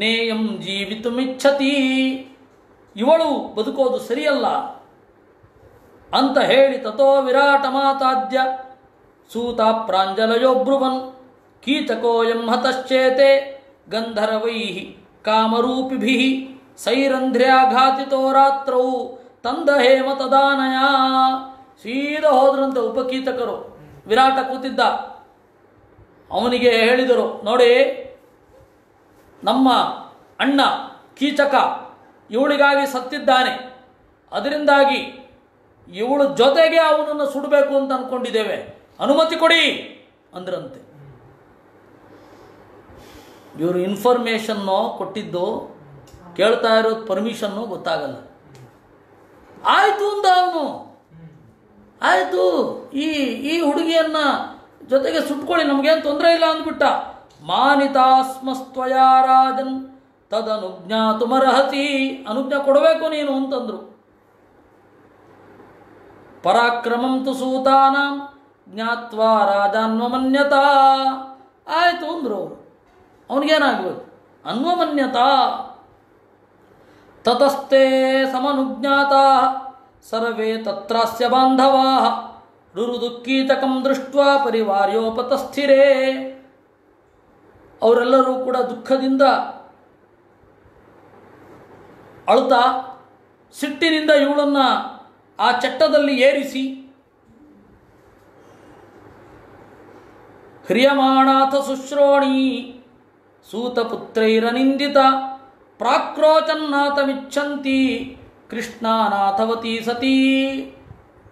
ನೇಯಂ ಜೀವಿತುಮಿಚ್ಛತಿ, ಇವಳು ಬದುಕೋದು ಸರಿಯಲ್ಲ ಅಂತ ಹೇಳಿ ತಥೋ ವಿರಾಟ ಮಾತಾದ್ಯ ಸೂತ ಪ್ರಾಂಜಲಯೋಬ್ರುವನ್ ಕೀಚಕೋಯಂ ಹತಶ್ಚೇತೆ ಗಂಧರ್ವೈ ಕಾಮರೂಪಿಭಿ ಸೈರಂಧ್ರ್ಯಾಘಾತಿತೋ ರಾತ್ರೌ ತಂದ ಹೇಮ ತದಾನಯ. ಸೀದಾ ಹೋದ್ರಂತೆ ಉಪಕೀಚಕರು. ವಿರಾಟ ಕೂತಿದ್ದ, ಅವನಿಗೆ ಹೇಳಿದರು, ನೋಡಿ ನಮ್ಮ ಅಣ್ಣ ಕೀಚಕ ಇವಳಿಗಾಗಿ ಸತ್ತಿದ್ದಾನೆ, ಅದರಿಂದಾಗಿ ಇವಳು ಜೊತೆಗೆ ಅವನನ್ನು ಸುಡಬೇಕು ಅಂತ ಅಂದ್ಕೊಂಡಿದ್ದೇವೆ, ಅನುಮತಿ ಕೊಡಿ ಅಂದ್ರಂತೆ. ಇವರು ಇನ್ಫಾರ್ಮೇಷನ್ನು ಕೊಟ್ಟಿದ್ದು, ಕೇಳ್ತಾ ಇರೋದು ಪರ್ಮಿಷನ್ನು ಗೊತ್ತಾಗಲ್ಲ. ಆಯಿತು ಅಂದ ಅವನು. ಆಯಿತು, ಈ ಹುಡುಗಿಯನ್ನು ಜೊತೆಗೆ ಸುಟ್ಕೊಳ್ಳಿ, ನಮಗೇನು ತೊಂದರೆ ಇಲ್ಲ ಅಂದ್ಬಿಟ್ಟ. ಮಾನಿತಾಸ್ಮಸ್ತ್ವಯಾ ರಾಜನ್ ತದನುಜ್ಞಾತುಮರ್ಹಸಿ, ಅನುಜ್ಞಾ ಕೊಡಬೇಕು ನೀನು ಅಂತಂದ್ರು. ಪರಾಕ್ರಮಂ ತು ಸೂತಾನಾಂ ಜ್ಞಾತ್ವಾ ರಾಜಾನ್ವಮನ್ಯತಾ, ಆಯಿತು ಅಂದರು ಅವರು. ಅವನಿಗೇನಾಗಬೇಕು? ಅನ್ವಮನ್ಯತಾ. ತತಸ್ತೆ ಸಮನುಜ್ಞಾತಾ ಸರ್ವೇ ತತ್ರಾಸ್ಯ ಬಾಂಧವಾ ರುರುದುಃಖೀತಕಂ ದೃಷ್ಟ್ವಾ ಪರಿವಾರ್ಯೋಪತಸ್ಥಿರೇ. ಅವರೆಲ್ಲರೂ ಕೂಡ ದುಃಖದಿಂದ ಅಳುತ್ತಾ ಸಿಟ್ಟಿನಿಂದ ಇವಳನ್ನು ಆ ಚಟ್ಟದಲ್ಲಿ ಏರಿಸಿ, ಹ್ರಿಯಮಾಣಾಥ ಶುಶ್ರೋಣಿ ಸೂತಪುತ್ರೈರನಿಂದಿತ ಪ್ರಾಕ್ರೋಚನ್ನಾಥಮಿಚ್ಛಂತಿ ಕೃಷ್ಣಾನಾಥವತಿ ಸತೀ.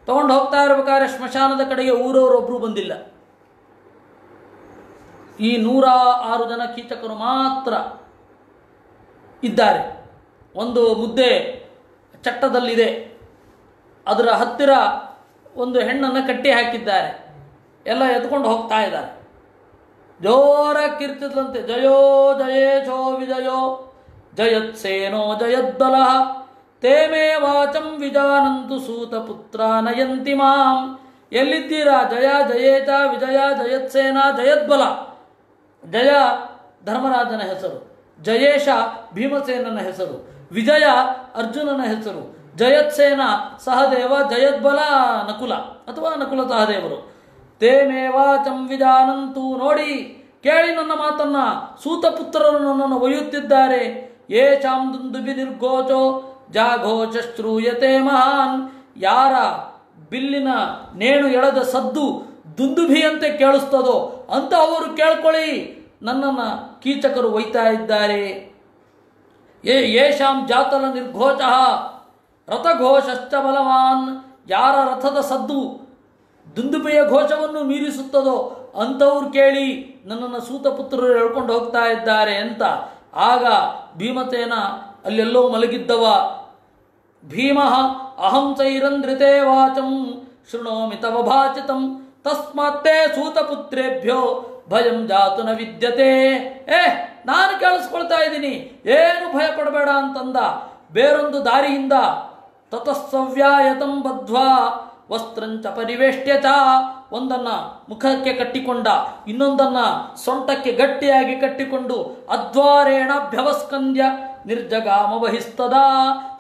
ತಗೊಂಡು ಹೋಗ್ತಾ ಇರಬೇಕಾದ್ರೆ ಸ್ಮಶಾನದ ಕಡೆಗೆ ಊರವರೊಬ್ಬರು ಬಂದಿಲ್ಲ. ಈ 106 ಜನ ಕೀಚಕರು ಮಾತ್ರ ಇದ್ದಾರೆ. ಒಂದು ಮುದ್ದೆ ಚಟ್ಟದಲ್ಲಿದೆ, ಅದರ ಹತ್ತಿರ ಒಂದು ಹೆಣ್ಣನ್ನು ಕಟ್ಟಿ ಹಾಕಿದ್ದಾರೆ. ಎಲ್ಲ ಎತ್ಕೊಂಡು ಹೋಗ್ತಾ ಇದ್ದಾರೆ. ಜೋರ ಕೀರ್ತಿದ್ರಂತೆ, ಜಯೋ ಜಯೇಶೋ ವಿಜಯೋ ಜಯತ್ಸೇನೋ ಜಯದ್ಬಲ ತೇ ಮೇ ವಾಚಂ ವಿಜಾನಂತು ಸೂತಪುತ್ರ ನಯಂತಿ ಮಾಂ. ಎಲ್ಲಿದ್ದೀರಾ? ಜಯ ಜಯೇಶ, ವಿಜಯ ಜಯತ್ಸೇನ ಜಯದ್ಬಲ. ಜಯ ಧರ್ಮರಾಜನ ಹೆಸರು, ಜಯೇಶ ಭೀಮಸೇನನ ಹೆಸರು, ವಿಜಯ ಅರ್ಜುನನ ಹೆಸರು, ಜಯತ್ಸೇನ ಸಹದೇವ, ಜಯದ್ಬಲ ನಕುಲ ಅಥವಾ ನಕುಲ ಸಹದೇವರು. ತೇ ಮೇ ವಾಚಂ ವಿಜಾನಂತು, ನೋಡಿ ಕೇಳಿ ನನ್ನ ಮಾತನ್ನ, ಸೂತಪುತ್ರರು ನನ್ನನ್ನು ಒಯ್ಯುತ್ತಿದ್ದಾರೆ. ಯೇಷಾಂ ದುಂದುಭಿ ನಿರ್ಗೋಚೋ ಜಾಘೋಚ ಶ್ರೂಯತೆ ಮಹಾನ್. ಯಾರ ಬಿಲ್ಲಿನ ನೇಣು ಎಳೆದ ಸದ್ದು ದುಂದುಭಿಯಂತೆ ಕೇಳಿಸ್ತದೋ ಅಂತ ಅವರು ಕೇಳ್ಕೊಳ್ಳಿ, ನನ್ನನ್ನು ಕೀಚಕರು ಒಯ್ತಾ ಇದ್ದಾರೆ. ಯೇಷಾಂ ಜಾತಲ ನಿರ್ಘೋಚ ರಥಘೋಷಶ್ಚ ಬಲವಾನ್. ಯಾರ ರಥದ ಸದ್ದು ದುಂದುಭೆಯ ಘೋಷವನ್ನು ಮೀರಿಸುತ್ತದೋ ಅಂಥವ್ರು ಕೇಳಿ, ನನ್ನನ್ನು ಸೂತಪುತ್ರರು ಹೇಳ್ಕೊಂಡು ಹೋಗ್ತಾ ಇದ್ದಾರೆ ಅಂತ. ಆಗ ಭೀಮಸೇನ ಅಲ್ಲೆಲ್ಲೋ ಮಲಗಿದ್ದವ, ಭೀಮಃ ಅಹಂ ಚೈರಂದ್ರಿತೆ ವಾಚಂ ಶೃಣೋಮಿ ತವ ಭಾಚಿತಂ ತಸ್ಮಾತ್ತೇ ಸೂತಪುತ್ರೇಭ್ಯೋ ಭಯಂ ಜಾತು ನ ವಿದ್ಯತೆ. ನಾನು ಕೇಳಿಸ್ಕೊಳ್ತಾ ಇದ್ದೀನಿ, ಏನು ಭಯ ಪಡಬೇಡ ಅಂತಂದ. ಬೇರೊಂದು ದಾರಿಯಿಂದ ತತಸ್ಸವ್ಯಾಯತಂ ಬದ್ಧ್ವಾ ವಸ್ತ್ರಂಚ ಪರಿವೇಷ್ಟ್ಯ ಚ, ಒಂದನ್ನು ಮುಖಕ್ಕೆ ಕಟ್ಟಿಕೊಂಡ, ಇನ್ನೊಂದನ್ನು ಸೊಂಟಕ್ಕೆ ಗಟ್ಟಿಯಾಗಿ ಕಟ್ಟಿಕೊಂಡು ಅದ್ವಾರೇಣಾಭ್ಯವಸ್ಕಂದ್ಯ ನಿರ್ಜಗಾಮ ಬಹಿಸ್ತದಾ,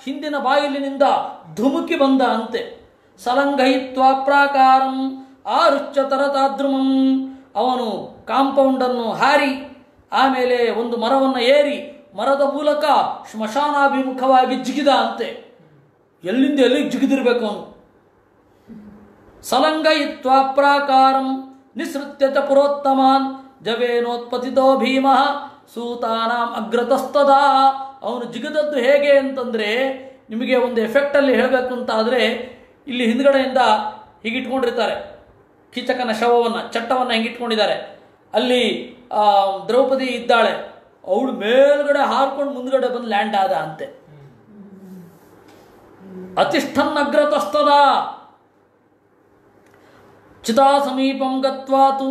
ಹಿಂದಿನ ಬಾಗಿಲಿನಿಂದ ಧುಮುಕಿ ಬಂದ ಅಂತೆ. ಸಲಂಘಯಿತ್ವಾ ಪ್ರಾಕಾರಂ ಆರುಚ್ಯ ತರತಾದ್ರುಮಂ, ಅವನು ಕಾಂಪೌಂಡನ್ನು ಹಾರಿ ಆಮೇಲೆ ಒಂದು ಮರವನ್ನು ಏರಿ ಮರದ ಮೂಲಕ ಸ್ಮಶಾನಾಭಿಮುಖವಾಗಿ ಜಿಗಿದ ಅಂತೆ. ಎಲ್ಲಿಂದ ಎಲ್ಲಿಗೆ ಜಿಗಿದಿರ್ಬೇಕು ಅವನು. ಸಲಂಘಯಿತ್ವಾ ಪ್ರಾಕಾರಂ ನಿಸೃತ್ಯ ಚ ಪುರೋತ್ತಮಾನ್ ಜವೇನೋತ್ಪತಿತೋ ಭೀಮಃ ಸೂತಾನಾಂ ಅಗ್ರತಸ್ತದಾ. ಅವನು ಜಿಗಿದದ್ದು ಹೇಗೆ ಅಂತಂದರೆ, ನಿಮಗೆ ಒಂದು ಎಫೆಕ್ಟಲ್ಲಿ ಹೇಳಬೇಕು ಅಂತ ಆದರೆ, ಇಲ್ಲಿ ಹಿಂದ್ಗಡೆಯಿಂದ ಹೀಗಿಟ್ಕೊಂಡಿರ್ತಾರೆ ಕೀಚಕನ ಶವವನ್ನು, ಚಟ್ಟವನ್ನು ಹೆಂಗಿಟ್ಕೊಂಡಿದ್ದಾರೆ. ಅಲ್ಲಿ ದ್ರೌಪದಿ ಇದ್ದಾಳೆ, ಅವಳು ಮೇಲ್ಗಡೆ ಹಾರ್ಕೊಂಡು ಮುಂದ್ಗಡೆ ಬಂದು ಲ್ಯಾಂಡ್ ಆದ ಅಂತೆ. ಅತಿಷ್ಠನ್ನಗ್ರತಸ್ತದ ಚಿತಾ ಸಮೀಪಂ ಗತ್ವಾತು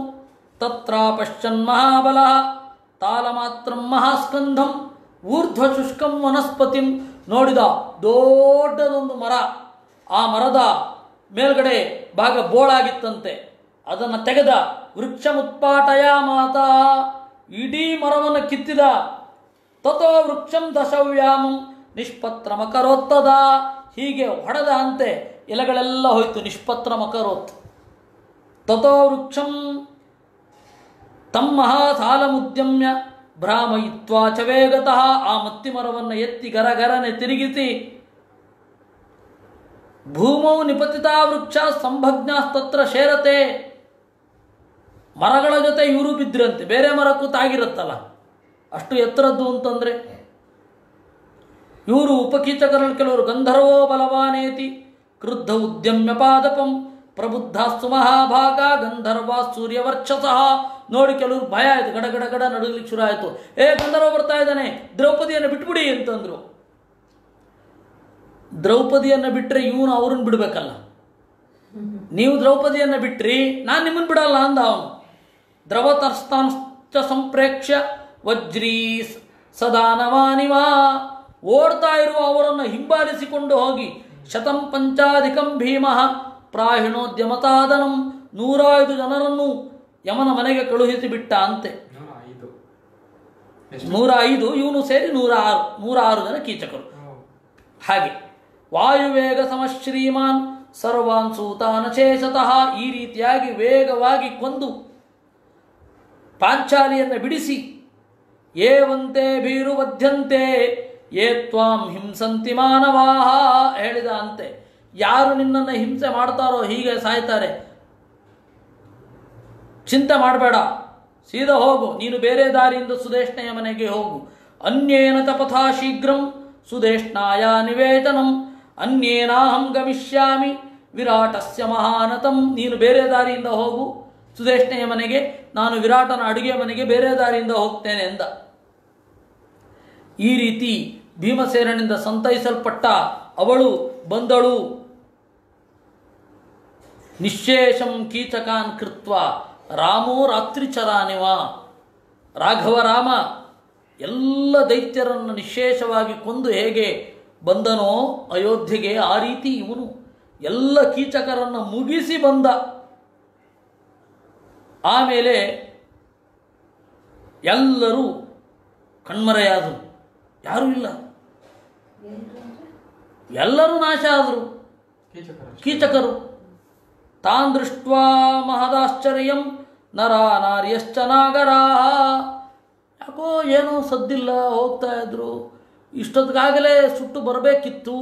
ತತ್ರ ಪಶ್ಯನ್ ಮಹಾಬಲ ತಾಲಮಾತ್ರಂ ಮಹಾಸ್ಕಂಧಂ ಊರ್ಧ್ವ ಶುಷ್ಕಂ ವನಸ್ಪತಿಂ. ನೋಡಿದ ದೊಡ್ಡದೊಂದು ಮರ, ಆ ಮರದ ಮೇಲ್ಗಡೆ ಭಾಗ ಬೋಳಾಗಿತ್ತಂತೆ. ಅದನ್ನು ತೆಗೆದ ವೃಕ್ಷಮುತ್ಪಾಟಯ ಮಾತಾ, ಇಡೀ ಮರವನ್ನು ಕಿತ್ತಿದ. ತಥೋ ವೃಕ್ಷಂ ದಶವ್ಯಾಮಂ ನಿಷ್ಪತ್ರಮಕರೋತ್ತದ, ಹೀಗೆ ಹೊಡೆದ ಅಂತೆ, ಎಲೆಗಳೆಲ್ಲ ಹೋಯ್ತು, ನಿಷ್ಪತ್ರಮಕರೋತ್. ತಥೋ ವೃಕ್ಷಂ ತಮ್ಮ ಸಾಲಮುದ್ಯಮ್ಯ ಭ್ರಾಮಯಿತ್ವಾ ಚ ವೇಗತಃ, ಆ ಮತ್ತಿ ಮರವನ್ನು ಎತ್ತಿ ಗರಗರನೆ ತಿರುಗಿಸಿ ಭೂಮೌ ನಿಪತಿತಾ ವೃಕ್ಷ ಸಂಭಗ್ನಾಸ್ತತ್ರ ಶೇರತೆ. ಮರಗಳ ಜೊತೆ ಇವರು ಬಿದ್ದಿರಂತೆ, ಬೇರೆ ಮರಕ್ಕೂ ತಾಗಿರುತ್ತಲ್ಲ, ಅಷ್ಟು ಎತ್ತರದ್ದು ಅಂತಂದರೆ. ಇವರು ಉಪಕೀಚಕರಲ್ಲಿ ಕೆಲವರು ಗಂಧರ್ವೋ ಬಲವಾನೇತಿ ಕ್ರುದ್ಧ ಉದ್ಯಮ್ಯ ಪಾದಪಂ ಪ್ರಬುದ್ಧಾಸ್ತು ಮಹಾಭಾಗ ಗಂಧರ್ವ ಸೂರ್ಯವರ್ಚಸಃ. ನೋಡಿ ಕೆಲವರು ಭಯ ಆಯಿತು, ಗಡಗಡ ಗಡ ನಡುಗಲಿಕ್ಕೆ ಶುರು ಆಯಿತು. ಗಂಧರ್ವ ಬರ್ತಾ ಇದ್ದಾನೆ, ದ್ರೌಪದಿಯನ್ನು ಬಿಟ್ಬಿಡಿ ಅಂತಂದ್ರು. ದ್ರೌಪದಿಯನ್ನು ಬಿಟ್ಟರೆ ಇವನು ಅವ್ರನ್ನ ಬಿಡಬೇಕಲ್ಲ, ನೀವು ದ್ರೌಪದಿಯನ್ನು ಬಿಟ್ರಿ ನಾನು ನಿಮ್ಮನ್ನು ಬಿಡಲ್ಲ ಅಂದ ಅವನು. ದ್ರವತರ್ಸ್ತಾಂಶ್ಚ ಸಂಪ್ರೇಕ್ಷ್ಯ ವಜ್ರೀ ಸದಾ ನವಾನಿವ ಓಡ್ತಾ ಇರುವ ಅವರನ್ನು ಹಿಂಬಾಲಿಸಿಕೊಂಡು ಹೋಗಿ ಶತಂ ಪಂಚಾಧಿಕಂ ಭೀಮಃ ಪ್ರಾಹಿಣೋದ್ಯಮತಾದನಂ 105 ಜನರನ್ನು ಯಮನ ಮನೆಗೆ ಕಳುಹಿಸಿಬಿಟ್ಟ ಅಂತೆ. 105 ಇವನು ಸೇರಿ 106 ಜನ ಕೀಚಕರು. ಹಾಗೆ ವಾಯುವೇಗ ಸಮಶ್ರೀಮಾನ್ ಸರ್ವಾನ್ ಸೂತಾನಶೇಷತಃ ಈ ರೀತಿಯಾಗಿ ವೇಗವಾಗಿ ಕೊಂದು ಪಾಂಚಾಲಿಯನ್ನು ಬಿಡಿಸಿ ಏವಂತೆ ಭೀರು ವಧ್ಯಂತೆ ಯೇ ತ್ವಾಂ ಹಿಂಸಂತಿ ಮಾನವಾಹ ಹೇಳಿದ ಅಂತೆ. ಯಾರು ನಿನ್ನನ್ನು ಹಿಂಸೆ ಮಾಡ್ತಾರೋ ಹೀಗೆ ಸಾಯ್ತಾರೆ, ಚಿಂತೆ ಮಾಡಬೇಡ, ಸೀದಾ ಹೋಗು, ನೀನು ಬೇರೆ ದಾರಿಯಿಂದ ಸುದೇಶ್ನೆಯ ಮನೆಗೆ ಹೋಗು. ಅನ್ಯೇನ ತಪಥಾ ಶೀಘ್ರಂ ಸುದೇಶ್ನಾಯ ನಿವೇದನಂ ಅನ್ಯೇನಾಹಂ ಗಮಿಷ್ಯಾಮಿ ವಿರಾಟಸ್ಯ ಮಹಾನತಂ. ನೀನು ಬೇರೆ ದಾರಿಯಿಂದ ಹೋಗು ಸುದೇಶ್ನೆಯ ಮನೆಗೆ, ನಾನು ವಿರಾಟನ ಅಡುಗೆ ಮನೆಗೆ ಬೇರೆ ದಾರಿಯಿಂದ ಹೋಗ್ತೇನೆ ಎಂದ. ಈ ರೀತಿ ಭೀಮಸೇನನಿಂದ ಸಂತೈಸಲ್ಪಟ್ಟ ಅವಳು ಬಂದಳು. ನಿಶೇಷಂ ಕೀಚಕಾನ್ ಕೃತ್ವ ರಾಮೋ ರಾತ್ರಿಚರಾನಿವ. ರಾಘವ ರಾಮ ಎಲ್ಲ ದೈತ್ಯರನ್ನು ನಿಶೇಷವಾಗಿ ಕೊಂದು ಹೇಗೆ ಬಂದನೋ ಅಯೋಧ್ಯೆಗೆ, ಆ ರೀತಿ ಇವನು ಎಲ್ಲ ಕೀಚಕರನ್ನು ಮುಗಿಸಿ ಬಂದ. ಆಮೇಲೆ ಎಲ್ಲರೂ ಕಣ್ಮರೆಯಾದರು, ಯಾರೂ ಇಲ್ಲ, ಎಲ್ಲರೂ ನಾಶ ಆದರು ಕೀಚಕರು. ತಾನ್ ದೃಷ್ಟ್ವಾ ಮಹದಾಶ್ಚರ್ಯಂ ನರಾ ನಾರ್ಯಶ್ಚ ನಾಗರಾಹ. ಯಾಕೋ ಏನೋ ಸದ್ದಿಲ್ಲ, ಹೋಗ್ತಾ ಇದ್ರು, ಇಷ್ಟೊತ್ತಿಗಾಗಲೇ ಸುಟ್ಟು ಬರಬೇಕಿತ್ತು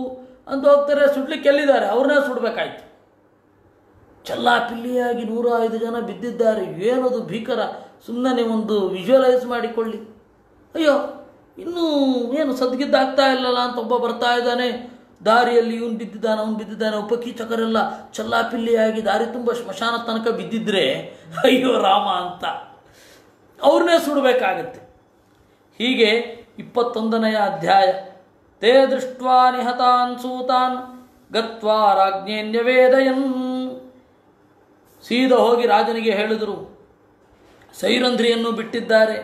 ಅಂತ ಹೋಗ್ತಾರೆ, ಸುಡ್ಲಿಕ್ಕೆ ಎಲ್ಲಿದ್ದಾರೆ, ಅವ್ರನ್ನೇ ಸುಡಬೇಕಾಯ್ತು. ಚಲ್ಲಾಪಿಲ್ಲಿಯಾಗಿ 105 ಜನ ಬಿದ್ದಿದ್ದಾರೆ. ಏನದು ಭೀಕರ, ಸುಮ್ಮನೆ ಒಂದು ವಿಜುವಲೈಸ್ ಮಾಡಿಕೊಳ್ಳಿ. ಅಯ್ಯೋ ಇನ್ನೂ ಏನು ಸದ್ಗಿದ್ದಾಗ್ತಾ ಇಲ್ಲಲ್ಲ ಅಂತ ಒಬ್ಬ ಬರ್ತಾ ಇದ್ದಾನೆ, ದಾರಿಯಲ್ಲಿ ಇವನು ಬಿದ್ದಿದ್ದಾನೆ, ಉಪಕೀಚಕರೆಲ್ಲ ಚಲ್ಲಾಪಿಲ್ಲಿಯಾಗಿ ದಾರಿ ತುಂಬ ಸ್ಮಶಾನ ತನಕ ಬಿದ್ದಿದ್ರೆ ಅಯ್ಯೋ ರಾಮ ಅಂತ ಅವ್ರನ್ನೇ ಸುಡಬೇಕಾಗತ್ತೆ. ಹೀಗೆ 21ನೆಯ ಅಧ್ಯಾಯ. ತೇ ದೃಷ್ಟ್ವಾ ನಿಹತಾನ್ ಸೂತಾನ್ ಗತ್ವಾ ರಾಜ್ಞೇನ್ಯವೇದಯನ್. ಸೀದಾ ಹೋಗಿ ರಾಜನಿಗೆ ಹೇಳಿದರು, ಸೈರಂಧ್ರಿಯನ್ನು ಬಿಟ್ಟಿದ್ದಾರೆ.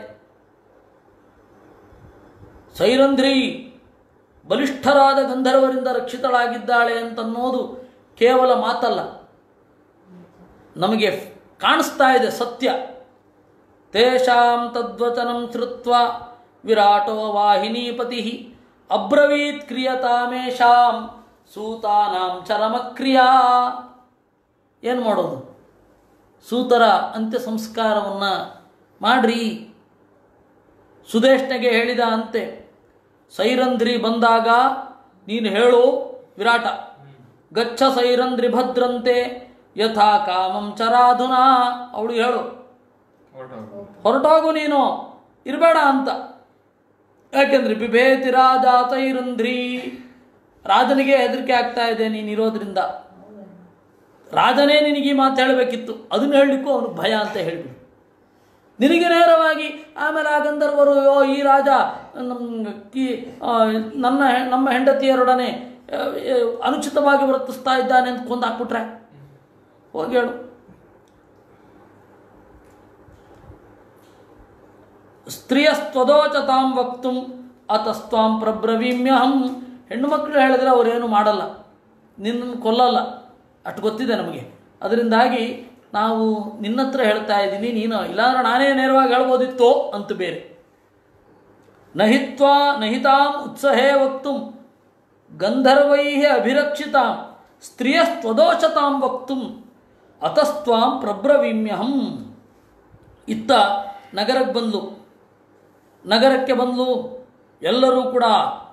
ಸೈರಂಧ್ರಿ ಬಲಿಷ್ಠರಾದ ಗಂಧರ್ವರಿಂದ ರಕ್ಷಿತಳಾಗಿದ್ದಾಳೆ ಅಂತನ್ನೋದು ಕೇವಲ ಮಾತಲ್ಲ, ನಮಗೆ ಕಾಣಿಸ್ತಾ ಇದೆ ಸತ್ಯ. ತೇಷಾಂ ತದ್ವಚನಂ ಶ್ರುತ್ವ ವಿರಾಟೋ ವಾಹಿನೀಪತಿ ಅಬ್ರವೀತ್ ಕ್ರಿಯತಾಮೇಷಾಂ ಸೂತಾನಾಂ ಚರಮಕ್ರಿಯಾ. ಏನು ಮಾಡೋದು, ಸೂತರ ಅಂತ್ಯ ಸಂಸ್ಕಾರವನ್ನು ಮಾಡ್ರಿ. ಸುದೇಶ್ನೆಗೆ ಹೇಳಿದ ಅಂತೆ, ಸೈರಂಧ್ರಿ ಬಂದಾಗ ನೀನು ಹೇಳು ವಿರಾಟ, ಗಚ್ಚ ಸೈರಂಧ್ರಿ ಭದ್ರಂತೆ ಯಥಾ ಕಾಮಂ ಚರಾಧುನಾ. ಅವಳು ಹೇಳು, ಹೊರಟೋಗು ನೀನು, ಇರಬೇಡ ಅಂತ. ಯಾಕೆಂದ್ರೆ ಬಿಭೇತಿ ರಾಜ ಸೈರಂಧ್ರಿ, ರಾಜನಿಗೆ ಹೆದರಿಕೆ ಆಗ್ತಾ ಇದೆ ನೀನಿರೋದ್ರಿಂದ. ರಾಜನೇ ನಿನಗೆ ಈ ಮಾತು ಹೇಳಬೇಕಿತ್ತು, ಅದನ್ನು ಹೇಳಲಿಕ್ಕೂ ಅವನಿಗೆ ಭಯ ಅಂತ ಹೇಳಿಬಿಡು. ನಿನಗೆ ನೇರವಾಗಿ ಆಮೇಲೆ ಆ ಗಂಧರ್ವರು ಈ ರಾಜ ನಮ್ಮ ಹೆಂಡತಿಯರೊಡನೆ ಅನುಚಿತವಾಗಿ ವರ್ತಿಸ್ತಾ ಇದ್ದಾನೆ ಅಂತ ಕೊಂದು ಹಾಕ್ಬಿಟ್ರೆ ಹೋಗಿ ಹೇಳು. ಸ್ತ್ರೀಯಸ್ತ್ವದೋಚತಾಂ ವಕ್ತುಂ ಅತಸ್ತ್ವಾಂ ಪ್ರಬ್ರವೀಮ್ಯಹಂ. ಹೆಣ್ಣು ಮಕ್ಕಳು ಹೇಳಿದ್ರೆ ಅವರೇನು ಮಾಡಲ್ಲ, ನಿನ್ನನ್ನು ಕೊಲ್ಲಲ್ಲ, ಅಷ್ಟು ಗೊತ್ತಿದೆ ನಮಗೆ. ಅದರಿಂದಾಗಿ ನಾವು ನಿನ್ನ ಹತ್ರ ಹೇಳ್ತಾ ಇದ್ದೀನಿ, ನೀನು ಇಲ್ಲಾಂದ್ರೆ ನಾನೇ ನೇರವಾಗಿ ಹೇಳ್ಬೋದಿತ್ತೋ ಅಂತ ಬೇರೆ. ನಹಿತಾಂ ಉತ್ಸಹೇ ವಕ್ತುಂ ಗಂಧರ್ವೈ ಅಭಿರಕ್ಷಿತಾಂ ಸ್ತ್ರೀಯಸ್ತ್ವದೋಷತಾಂ ವಕ್ತುಂ ಅತಸ್ತ್ವಾಂ ಪ್ರಬ್ರವೀಮ್ಯಹಂ. ಇತ್ತ ನಗರಕ್ಕೆ ಬಂದ್ಲು. ಎಲ್ಲರೂ ಕೂಡ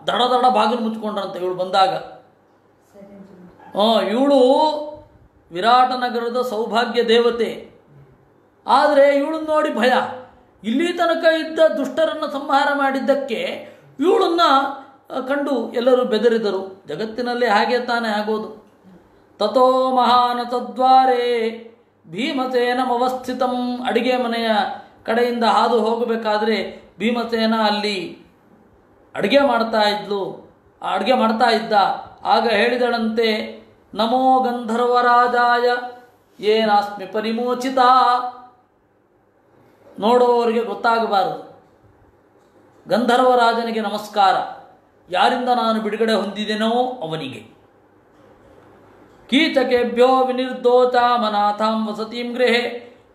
ದಡ ದಡ ಬಾಗಿಲು ಮುಚ್ಕೊಂಡ್ರಂತೆ ಇವಳು ಬಂದಾಗ. ಇವಳು ವಿರಾಟ ನಗರದ ಸೌಭಾಗ್ಯ ದೇವತೆ, ಆದರೆ ಇವಳನ್ನು ನೋಡಿ ಭಯ. ಇಲ್ಲಿ ತನಕ ಇದ್ದ ದುಷ್ಟರನ್ನು ಸಂಹಾರ ಮಾಡಿದ್ದಕ್ಕೆ ಇವಳನ್ನು ಕಂಡು ಎಲ್ಲರೂ ಬೆದರಿದರು. ಜಗತ್ತಿನಲ್ಲಿ ಹಾಗೆ ತಾನೇ ಆಗೋದು. ತಥೋ ಮಹಾನ ತದ್ವಾರೇ ಭೀಮಸೇನಮವಸ್ಥಿತಂ. ಅಡಿಗೆ ಮನೆಯ ಕಡೆಯಿಂದ ಹಾದು ಹೋಗಬೇಕಾದ್ರೆ ಭೀಮಸೇನ ಅಲ್ಲಿ ಅಡುಗೆ ಮಾಡ್ತಾ ಇದ್ದ. ಆಗ ಹೇಳಿದಳಂತೆ, ನಮೋ ಗಂಧರ್ವರಾಜಾಯ ಏನಾಸ್ಮಿ ಪರಿಮೋಚಿತ. ನೋಡೋವರಿಗೆ ಗೊತ್ತಾಗಬಾರದು, ಗಂಧರ್ವರಾಜನಿಗೆ ನಮಸ್ಕಾರ. ಯಾರಿಂದ ನಾನು ಬಿಡುಗಡೆ ಹೊಂದಿದೆನೋ ಅವನಿಗೆ. ಕೀಚಕೇಭ್ಯೋ ವಿನಿರ್ದೋಚಾಮನಾಥಾಂ ವಸತೀಂ ಗೃಹೆ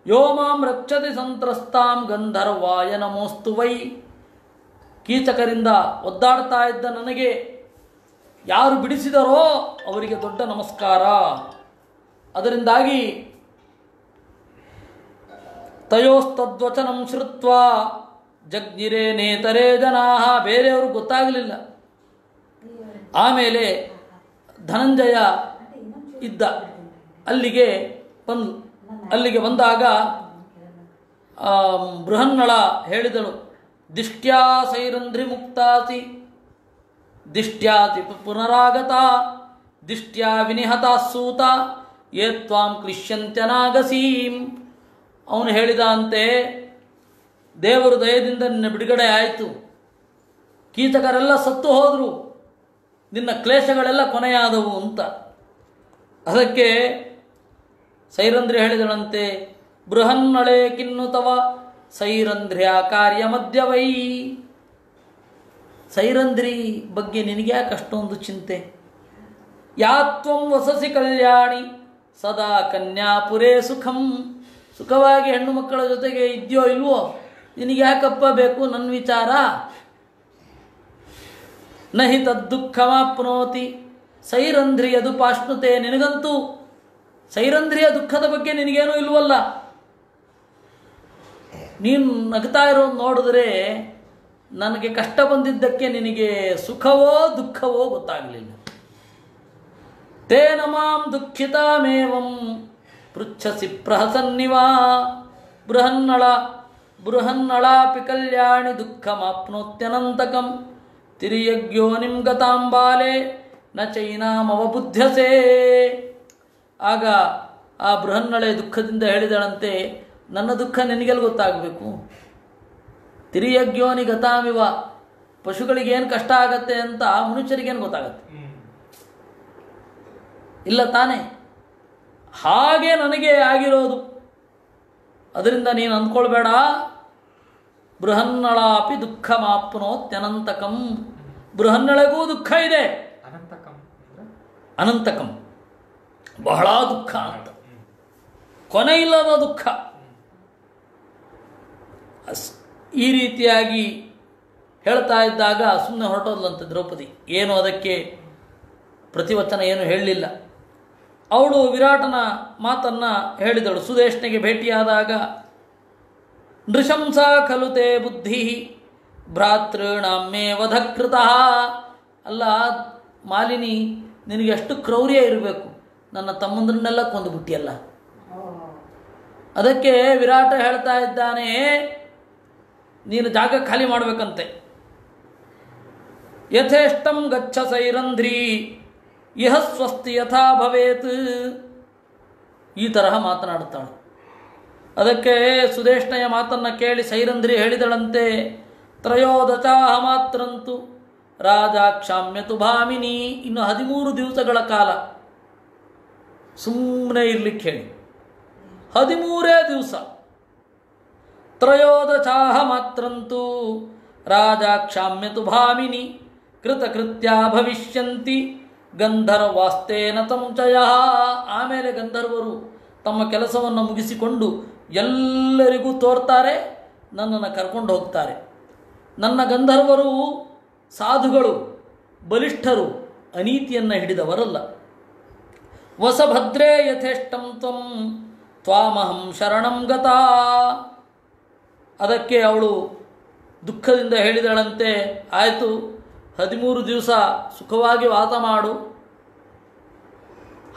ಯೋ ಮಾಂ ರಕ್ಷತಿ ಸಂತ್ರಸ್ತಾಂ ಗಂಧರ್ವಾಯ ನಮೋಸ್ತು ವೈ. ಕೀಚಕರಿಂದ ಒದ್ದಾಡ್ತಾ ಇದ್ದ ನನಗೆ ಯಾರು ಬಿಡಿಸಿದರೋ ಅವರಿಗೆ ದೊಡ್ಡ ನಮಸ್ಕಾರ. ಅದರಿಂದಾಗಿ ತಯೋಸ್ತದ್ವಚನಂ ಶ್ರುತ್ವಾ ಜಗ್ನಿರೇ ನೇತರೇ ಜನಾಃ. ಬೇರೆಯವರು ಗೊತ್ತಾಗಲಿಲ್ಲ. ಆಮೇಲೆ ಧನಂಜಯ ಇದ್ದ ಅಲ್ಲಿಗೆ ಬಂದಾಗ ಬೃಹನ್ನಳ ಹೇಳಿದಳು, ದಿಷ್ಟ್ಯಾ ಸೈರಂಧ್ರಿ ಮುಕ್ತಾಸಿ ದಿಷ್ಟ್ಯಾತಿ ಪುನರಾಗತ ದಿಷ್ಟ್ಯಾ ವಿನಿಹತಾ ಸೂತ ಯೇ ತ್ವಾಂ ಕ್ಲಿಶ್ಯಂತ್ಯನಾಗಸೀಂ. ಅವನು ಹೇಳಿದ ಅಂತೆ, ದೇವರು ದಯದಿಂದ ನಿನ್ನ ಬಿಡುಗಡೆ ಆಯಿತು, ಕೀಚಕರೆಲ್ಲ ಸತ್ತು ಹೋದರು, ನಿನ್ನ ಕ್ಲೇಶಗಳೆಲ್ಲ ಕೊನೆಯಾದವು ಅಂತ. ಅದಕ್ಕೆ ಸೈರಂಧ್ರಿ ಹೇಳಿದಳಂತೆ, ಬೃಹನ್ನಳೆ ಕಿನ್ನು ತವ ಸೈರಂಧ್ರ್ಯ ಕಾರ್ಯ ಮಧ್ಯವೈ. ಸೈರಂಧ್ರಿ ಬಗ್ಗೆ ನಿನಗ್ಯಾಕೆ ಅಷ್ಟೊಂದು ಚಿಂತೆ? ಯಾತ್ವಂ ವಸಸಿ ಕಲ್ಯಾಣಿ ಸದಾ ಕನ್ಯಾಪುರೇ ಸುಖಂ. ಸುಖವಾಗಿ ಹೆಣ್ಣು ಮಕ್ಕಳ ಜೊತೆಗೆ ಇದೆಯೋ ಇಲ್ವೋ, ನಿನಗೆ ಯಾಕಪ್ಪ ಬೇಕು ನನ್ನ ವಿಚಾರ? ನಹಿ ತದ್ದುಃಖಮಾಪ್ನೋತಿ ಸೈರಂಧ್ರಿಯ ದುಪಾಶ್ನುತೆ. ನಿನಗಂತೂ ಸೈರಂಧ್ರಿಯ ದುಃಖದ ಬಗ್ಗೆ ನಿನಗೇನೂ ಇಲ್ವಲ್ಲ. ನೀನು ನಗ್ತಾ ಇರೋದು ನೋಡಿದ್ರೆ ನನಗೆ ಕಷ್ಟ ಬಂದಿದ್ದಕ್ಕೆ ನಿನಗೆ ಸುಖವೋ ದುಃಖವೋ ಗೊತ್ತಾಗಲಿಲ್ಲ. ತೇನ ಮಾಂ ದುಃಖಿತಾಮೇವಂ ಪೃಚ್ಛಸಿ ಪ್ರಹಸನ್ನಿವಾ. ಬೃಹನ್ನಳಾಪಿ ಕಲ್ಯಾಣಿ ದುಃಖಮಾಪ್ನೋತ್ಯನಂತಕಂ ತಿರ್ಯಗ್ಯೋನಿಂ ಗತಾಂಬಾಲೆ ನ ಚೈನಾಮವಬುದ್ಧ್ಯಸೇ. ಆಗ ಆ ಬೃಹನ್ನಳೆ ದುಃಖದಿಂದ ಹೇಳಿದಳಂತೆ, ನನ್ನ ದುಃಖ ನಿನಗೆಲ್ಲ ಗೊತ್ತಾಗಬೇಕು? ತಿರಿಯಗ್ಯೋನಿ ಗತಾಮಿವ. ಪಶುಗಳಿಗೇನು ಕಷ್ಟ ಆಗತ್ತೆ ಅಂತ ಮನುಷ್ಯರಿಗೇನು ಗೊತ್ತಾಗತ್ತೆ? ಇಲ್ಲ ತಾನೇ? ಹಾಗೆ ನನಗೆ ಆಗಿರೋದು. ಅದರಿಂದ ನೀನು ಅಂದ್ಕೊಳ್ಬೇಡ. ಬೃಹನ್ನಳಾಪಿ ದುಃಖಮಾಪ್ನೋತ್ಯನಂತಕಂ. ಬೃಹನ್ನಳೆಗೂ ದುಃಖ ಇದೆ. ಅನಂತಕಂ ಬಹಳ ದುಃಖ ಅಂತ, ಕೊನೆಯಿಲ್ಲದ ದುಃಖ. ಈ ರೀತಿಯಾಗಿ ಹೇಳ್ತಾ ಇದ್ದಾಗ ಸುಮ್ಮನೆ ಹೊರಟೋದ್ಲಂತೆ ದ್ರೌಪದಿ. ಏನು ಅದಕ್ಕೆ ಪ್ರತಿವಚನ ಏನು ಹೇಳಲಿಲ್ಲ. ಅವಳು ವಿರಾಟನ ಮಾತನ್ನು ಹೇಳಿದಳು. ಸುದೇಶ್ನಿಗೆ ಭೇಟಿಯಾದಾಗ ನೃಶಂಸಾ ಖಲು ತೇ ಬುದ್ಧಿ ಭ್ರಾತೃಣಾಮೇ ವಧಕೃತಃ. ಅಲ್ಲ ಮಾಲಿನಿ, ನಿನಗೆ ಎಷ್ಟು ಕ್ರೌರ್ಯ ಇರಬೇಕು, ನನ್ನ ತಮ್ಮಂದ್ರನ್ನೆಲ್ಲ ಕೊಂದುಬಿಟ್ಟಿಯಲ್ಲ. ಅದಕ್ಕೆ ವಿರಾಟ ಹೇಳ್ತಾ ಇದ್ದಾನೆ, ನೀನು ಜಾಗ ಖಾಲಿ ಮಾಡಬೇಕಂತೆ. ಯಥೇಷ್ಟಂ ಗಚ್ಚ ಸೈರಂಧ್ರಿ ಇಹ ಸ್ವಸ್ತಿ ಯಥಾ ಭವೇತ್. ಈ ತರಹ ಮಾತನಾಡುತ್ತಾಳೆ. ಅದಕ್ಕೆ ಸುದೇಶ್ನೆಯ ಮಾತನ್ನು ಕೇಳಿ ಸೈರಂಧ್ರಿ ಹೇಳಿದಳಂತೆ, ತ್ರಯೋದಚಾಹ ಮಾತ್ರಂತು ರಾಜ ಕ್ಷಾಮ್ಯತು ಭಾಮಿನಿ. ಇನ್ನು 13 ದಿವಸಗಳ ಕಾಲ ಸುಮ್ಮನೆ ಇರ್ಲಿಕ್ಕೆ ಹೇಳಿ. 13 ದಿವಸ. ತ್ರಯೋದಚಾಹ ಮಾತ್ರಂತು ರಾಜ ಕ್ಷಾಮ್ಯತು ಭಾಮಿನಿ ಕೃತಕೃತ್ಯ ಭವಿಷ್ಯಂತಿ ಗಂಧರ್ವಾಸ್ತೇನ ಸಂಚಯ. ಆಮೇಲೆ ಗಂಧರ್ವರು ತಮ್ಮ ಕೆಲಸವನ್ನು ಮುಗಿಸಿಕೊಂಡು ಎಲ್ಲರಿಗೂ ತೋರ್ತಾರೆ, ನನ್ನನ್ನು ಕರ್ಕೊಂಡು ಹೋಗ್ತಾರೆ. ನನ್ನ ಗಂಧರ್ವರು ಸಾಧುಗಳು, ಬಲಿಷ್ಠರು, ಅನೀತಿಯನ್ನು ಹಿಡಿದವರಲ್ಲ. ವಸಭದ್ರೇ ಯಥೇಷ್ಟಂ ತ್ವಂ ತ್ವಾಮಹಂ ಶರಣಂ ಗತಾ. ಅದಕ್ಕೆ ಅವಳು ದುಃಖದಿಂದ ಹೇಳಿದಳಂತೆ, ಆಯಿತು, 13 ದಿವಸ ಸುಖವಾಗಿ ವಾಸ ಮಾಡು,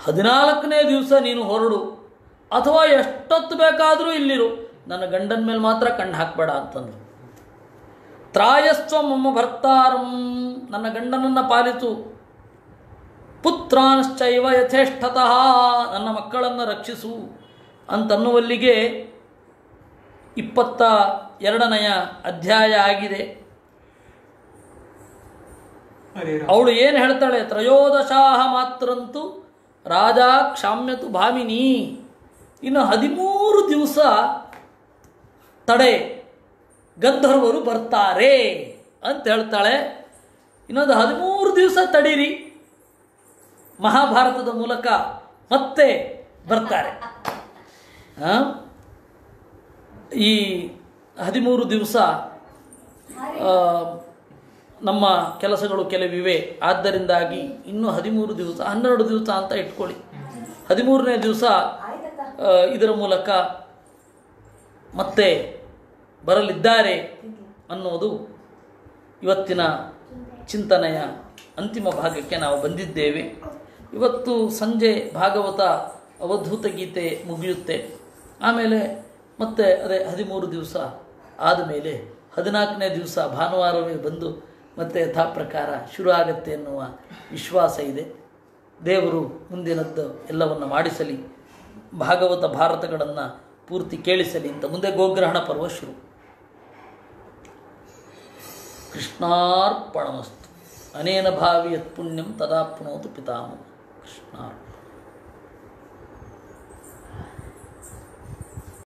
14ನೇ ದಿವಸ ನೀನು ಹೊರಡು, ಅಥವಾ ಎಷ್ಟೊತ್ತು ಬೇಕಾದರೂ ಇಲ್ಲಿರು, ನನ್ನ ಗಂಡನ ಮೇಲೆ ಮಾತ್ರ ಕಣ್ಣು ಹಾಕಬೇಡ ಅಂತಂದರು. ತ್ರಾಯಸ್ವ ಮಮ್ಮ ಭರ್ತಾರಂ. ನನ್ನ ಗಂಡನನ್ನು ಪಾಲಿಸು. ಪುತ್ರಾಂಶ್ಚೈವ ಯಥೇಷ್ಟತಃ. ನನ್ನ ಮಕ್ಕಳನ್ನು ರಕ್ಷಿಸು ಅಂತನ್ನುವಲ್ಲಿಗೆ 22ನೇ ಅಧ್ಯಾಯ ಆಗಿದೆ. ಅವಳು ಏನು ಹೇಳ್ತಾಳೆ? ತ್ರಯೋದಶಾಹ ಮಾತ್ರಂತು ರಾಜ ಕ್ಷಾಮ್ಯತು ಭಾಮಿನಿ. ಇನ್ನು 13 ದಿವಸ ತಡೆ, ಗಂಧರ್ವರು ಬರ್ತಾರೆ ಅಂತ ಹೇಳ್ತಾಳೆ. ಇನ್ನೊಂದು 13 ದಿವಸ ತಡೀರಿ, ಮಹಾಭಾರತದ ಮೂಲಕ ಮತ್ತೆ ಬರ್ತಾರೆ. ಈ 13 ದಿವಸ ನಮ್ಮ ಕೆಲಸಗಳು ಕೆಲವಿವೆ, ಆದ್ದರಿಂದಾಗಿ ಇನ್ನೂ 13 ದಿವಸ 12 ದಿವಸ ಅಂತ ಇಟ್ಕೊಳ್ಳಿ. 13ನೇ ದಿವಸ ಇದರ ಮೂಲಕ ಮತ್ತೆ ಬರಲಿದ್ದಾರೆ ಅನ್ನೋದು ಇವತ್ತಿನ ಚಿಂತನೆಯ ಅಂತಿಮ ಭಾಗಕ್ಕೆ ನಾವು ಬಂದಿದ್ದೇವೆ. ಇವತ್ತು ಸಂಜೆ ಭಾಗವತ ಅವಧೂತ ಗೀತೆ ಮುಗಿಯುತ್ತೆ. ಆಮೇಲೆ ಮತ್ತೆ ಅದೇ 13 ದಿವಸ ಆದಮೇಲೆ 14ನೇ ದಿವಸ ಭಾನುವಾರವೇ ಬಂದು ಮತ್ತೆ ಯಥಾ ಪ್ರಕಾರ ಶುರು ಆಗತ್ತೆ ಎನ್ನುವ ವಿಶ್ವಾಸ ಇದೆ. ದೇವರು ಮುಂದಿನದ್ದು ಎಲ್ಲವನ್ನು ಮಾಡಿಸಲಿ, ಭಾಗವತ ಭಾರತಗಳನ್ನು ಪೂರ್ತಿ ಕೇಳಿಸಲಿ ಅಂತ. ಮುಂದೆ ಗೋಗ್ರಹಣ ಪರ್ವ ಶುರು. ಕೃಷ್ಣಾರ್ಪಣಮಸ್ತು. ಅನೇನ ಭಾವಿ ಯತ್ ಪುಣ್ಯಂ ತದಾಪ್ನೋತು ಪಿತಾಮಹ. ಕೃಷ್ಣಾರ್ಪಣ.